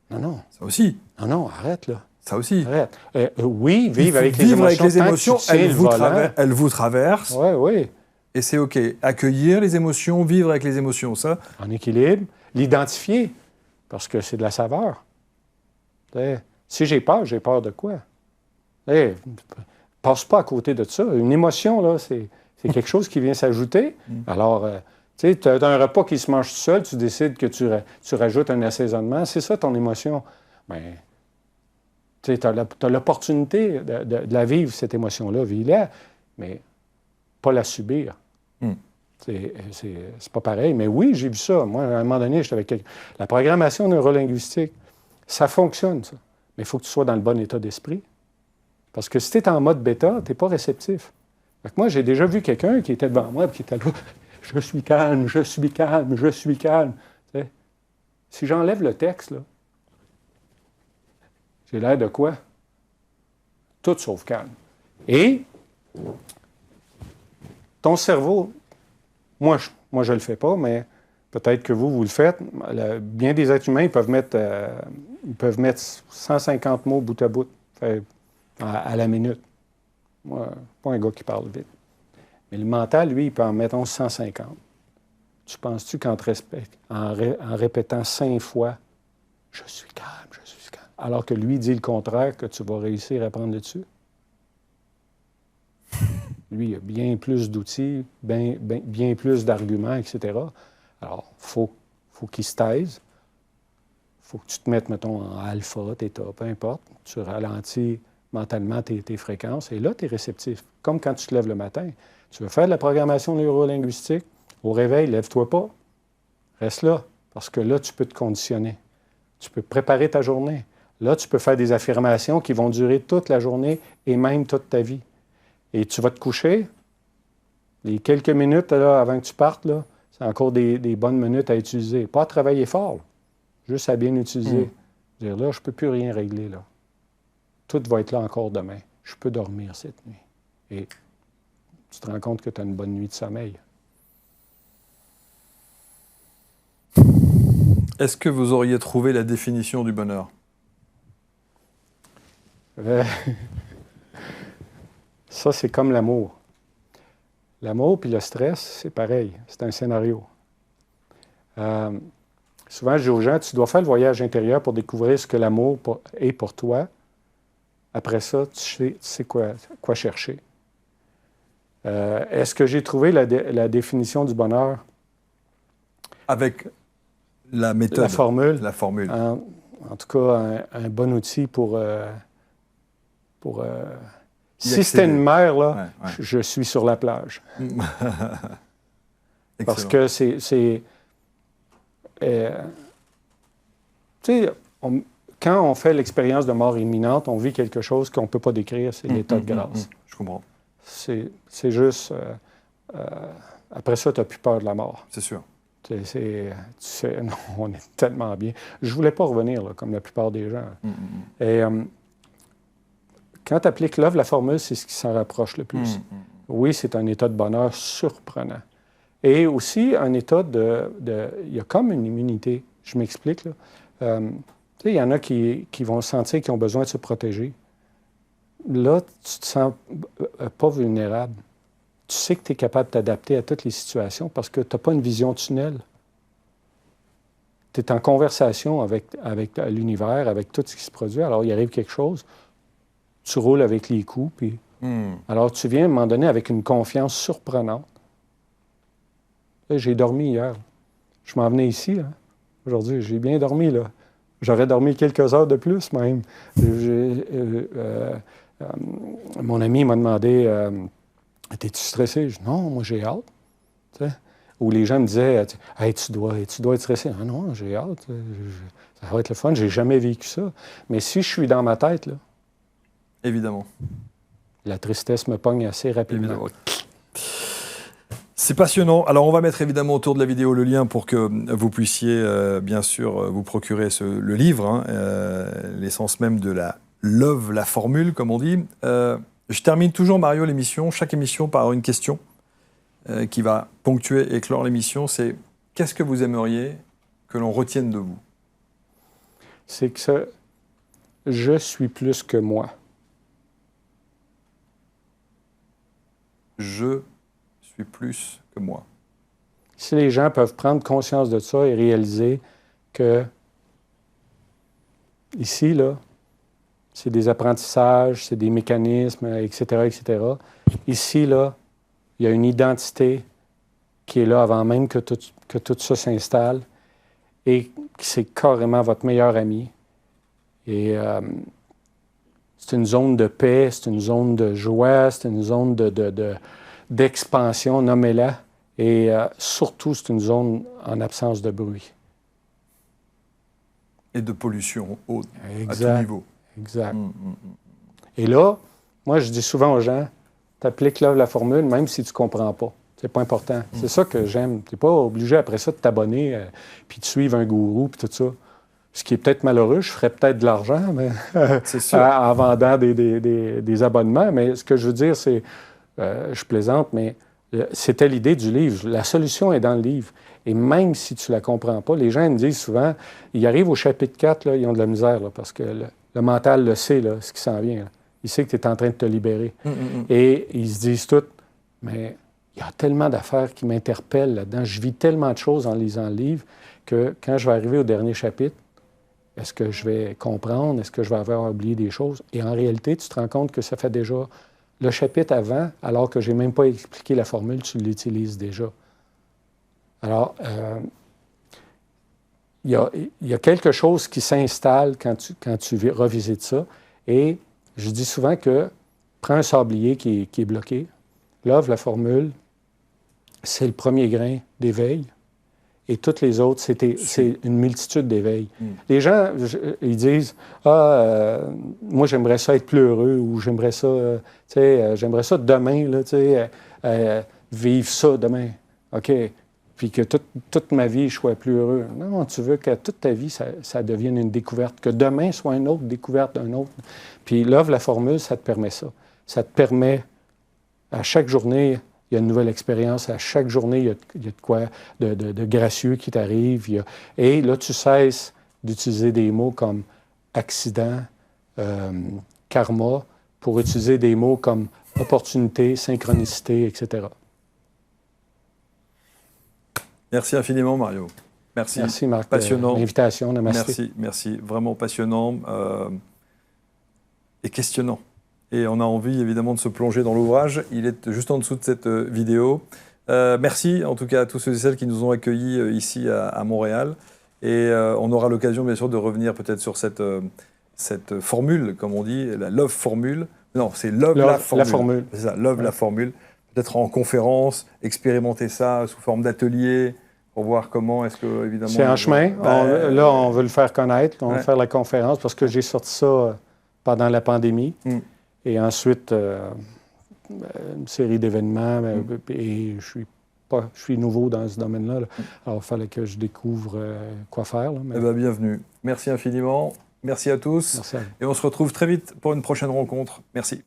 Non. Ça aussi. Non, arrête, là. Ça aussi. Arrête. Oui, vivre avec les émotions. Avec les émotions, elles vous traversent. Oui. Et c'est OK. Accueillir les émotions, vivre avec les émotions, ça. En équilibre. L'identifier, parce que c'est de la saveur. Si j'ai peur de quoi? Passe pas à côté de ça. Une émotion, là, c'est quelque chose qui vient s'ajouter. Alors, tu as un repas qui se mange tout seul, tu décides que tu rajoutes un assaisonnement. C'est ça, ton émotion. Tu as l'opportunité de la vivre, cette émotion-là. Vis-la. mais pas la subir. C'est pas pareil. Mais oui, j'ai vu ça. Moi, à un moment donné, j'étais avec quelqu'un. La programmation neurolinguistique, ça fonctionne, ça. Mais il faut que tu sois dans le bon état d'esprit. Parce que si tu es en mode bêta, tu n'es pas réceptif. Fait que moi, j'ai déjà vu quelqu'un qui était devant moi et qui était là, je suis calme, je suis calme, je suis calme. T'sais, si j'enlève le texte, là, j'ai l'air de quoi? Tout sauf calme. Et ton cerveau, moi je le fais pas, mais peut-être que vous le faites. Bien des êtres humains, ils peuvent mettre 150 mots bout à bout à la minute. Moi, pas un gars qui parle vite. Mais le mental, lui, il peut en mettre 150. Tu penses-tu qu'en répétant 5 fois, je suis calme, alors que lui dit le contraire, que tu vas réussir à prendre le dessus? Lui, il a bien plus d'outils, bien plus d'arguments, etc. Alors, faut qu'il se taise. Il faut que tu te mettes, mettons, en alpha, theta, peu importe. Tu ralentis mentalement tes fréquences. Et là, tu es réceptif. Comme quand tu te lèves le matin. Tu veux faire de la programmation neurolinguistique, au réveil, lève-toi pas. Reste là. Parce que là, tu peux te conditionner. Tu peux préparer ta journée. Là, tu peux faire des affirmations qui vont durer toute la journée et même toute ta vie. Et tu vas te coucher. Les quelques minutes là, avant que tu partes, là, c'est encore des bonnes minutes à utiliser. Pas à travailler fort, là. Juste à bien utiliser. Dire là, je ne peux plus rien régler. Là. Tout va être là encore demain. Je peux dormir cette nuit. Et tu te rends compte que tu as une bonne nuit de sommeil. Est-ce que vous auriez trouvé la définition du bonheur? Ça, c'est comme l'amour. L'amour puis le stress, c'est pareil. C'est un scénario. Souvent, je dis aux gens, tu dois faire le voyage intérieur pour découvrir ce que l'amour est pour toi. Après ça, tu sais quoi chercher. Est-ce que j'ai trouvé la définition du bonheur? Avec la méthode. La formule. La formule. En tout cas, un bon outil pour si c'était une mer, là, ouais. Je suis sur la plage. Parce que c'est tu sais, quand on fait l'expérience de mort imminente, on vit quelque chose qu'on ne peut pas décrire, c'est l'état de grâce. Je comprends. C'est juste... après ça, tu n'as plus peur de la mort. C'est sûr. Non, on est tellement bien. Je ne voulais pas revenir, là, comme la plupart des gens. Et quand tu appliques l'œuvre, la formule, c'est ce qui s'en rapproche le plus. Oui, c'est un état de bonheur surprenant. Et aussi, un état il y a comme une immunité. Je m'explique, là. Il y en a qui vont sentir qu'ils ont besoin de se protéger. Là, tu te sens pas vulnérable. Tu sais que tu es capable de t'adapter à toutes les situations parce que tu n'as pas une vision tunnel. Tu es en conversation avec l'univers, avec tout ce qui se produit. Alors, il arrive quelque chose, tu roules avec les coups, puis... Alors, tu viens à un moment donné avec une confiance surprenante. Là, j'ai dormi hier. Je m'en venais ici, là. Aujourd'hui, j'ai bien dormi, là. J'aurais dormi quelques heures de plus, même. Mon ami m'a demandé « T'es-tu stressé? » Je dis « Non, moi, j'ai hâte. » Ou les gens me disaient « Hey, tu dois être stressé. » Ah non, j'ai hâte. Ça va être le fun. J'ai jamais vécu ça. Mais si je suis dans ma tête, là... Évidemment. La tristesse me pogne assez rapidement. Évidemment. C'est passionnant. Alors, on va mettre évidemment autour de la vidéo le lien pour que vous puissiez, bien sûr, vous procurer le livre, hein, l'essence même de l'œuvre, la formule, comme on dit. Je termine toujours, Mario, chaque émission par une question qui va ponctuer et clore l'émission. C'est qu'est-ce que vous aimeriez que l'on retienne de vous? C'est que je suis plus que moi. Je suis plus que moi. Si les gens peuvent prendre conscience de ça et réaliser que ici, là, c'est des apprentissages, c'est des mécanismes, etc., etc. Ici, là, il y a une identité qui est là avant même que tout ça s'installe et c'est carrément votre meilleur ami. Et c'est une zone de paix, c'est une zone de joie, c'est une zone d'expansion, nommez-la. Et surtout, c'est une zone en absence de bruit. Et de pollution haute, Exact. à tout niveau. Exact. Et là, moi, je dis souvent aux gens, t'appliques là la formule, même si tu ne comprends pas. C'est pas important. C'est ça que j'aime. Tu n'es pas obligé après ça de t'abonner puis de suivre un gourou puis tout ça. Ce qui est peut-être malheureux, je ferais peut-être de l'argent mais, c'est sûr. en vendant des abonnements. Mais ce que je veux dire, c'est, je plaisante, mais c'était l'idée du livre. La solution est dans le livre. Et même si tu ne la comprends pas, les gens me disent souvent, ils arrivent au chapitre 4, là, ils ont de la misère là, parce que le mental le sait, là, ce qui s'en vient. Là. Il sait que tu es en train de te libérer. Et ils se disent tout, mais il y a tellement d'affaires qui m'interpellent là-dedans. Je vis tellement de choses en lisant le livre que quand je vais arriver au dernier chapitre, est-ce que je vais comprendre? Est-ce que je vais avoir oublié des choses? Et en réalité, tu te rends compte que ça fait déjà le chapitre avant, alors que je n'ai même pas expliqué la formule, tu l'utilises déjà. Alors, il y a quelque chose qui s'installe quand tu revisites ça. Et je dis souvent que prends un sablier qui est bloqué, lave la formule, c'est le premier grain d'éveil. Et toutes les autres, c'est une multitude d'éveils. Les gens, ils disent « Ah, moi, j'aimerais ça être plus heureux » ou « J'aimerais ça, j'aimerais ça demain, là, vivre ça demain. » OK. Puis que toute ma vie, je sois plus heureux. Non, tu veux que toute ta vie, ça devienne une découverte. Que demain soit une autre découverte d'un autre. Puis l'œuvre, la formule, ça te permet ça. Ça te permet, à chaque journée, il y a une nouvelle expérience. À chaque journée, il y a de quoi de gracieux qui t'arrive. Et là, tu cesses d'utiliser des mots comme accident, karma, pour utiliser des mots comme opportunité, synchronicité, etc. Merci infiniment, Mario. Merci. Merci, Marc. Passionnant. L'invitation. Namasté. Merci. Vraiment passionnant et questionnant. Et on a envie, évidemment, de se plonger dans l'ouvrage. Il est juste en dessous de cette vidéo. Merci, en tout cas, à tous ceux et celles qui nous ont accueillis ici à Montréal. Et on aura l'occasion, bien sûr, de revenir peut-être sur cette formule, comme on dit, la Love Formule. Non, c'est Love la Formule. La formule. C'est ça, Love la Formule. Peut-être en conférence, expérimenter ça sous forme d'atelier pour voir comment est-ce que, évidemment... C'est en chemin. Là, on veut le faire connaître. On veut faire la conférence parce que j'ai sorti ça pendant la pandémie. Et ensuite, une série d'événements. Et je suis nouveau dans ce domaine-là. Là. Alors, il fallait que je découvre quoi faire. Là, mais... Eh bien, bienvenue. Merci infiniment. Merci à tous. Merci à vous. Et on se retrouve très vite pour une prochaine rencontre. Merci.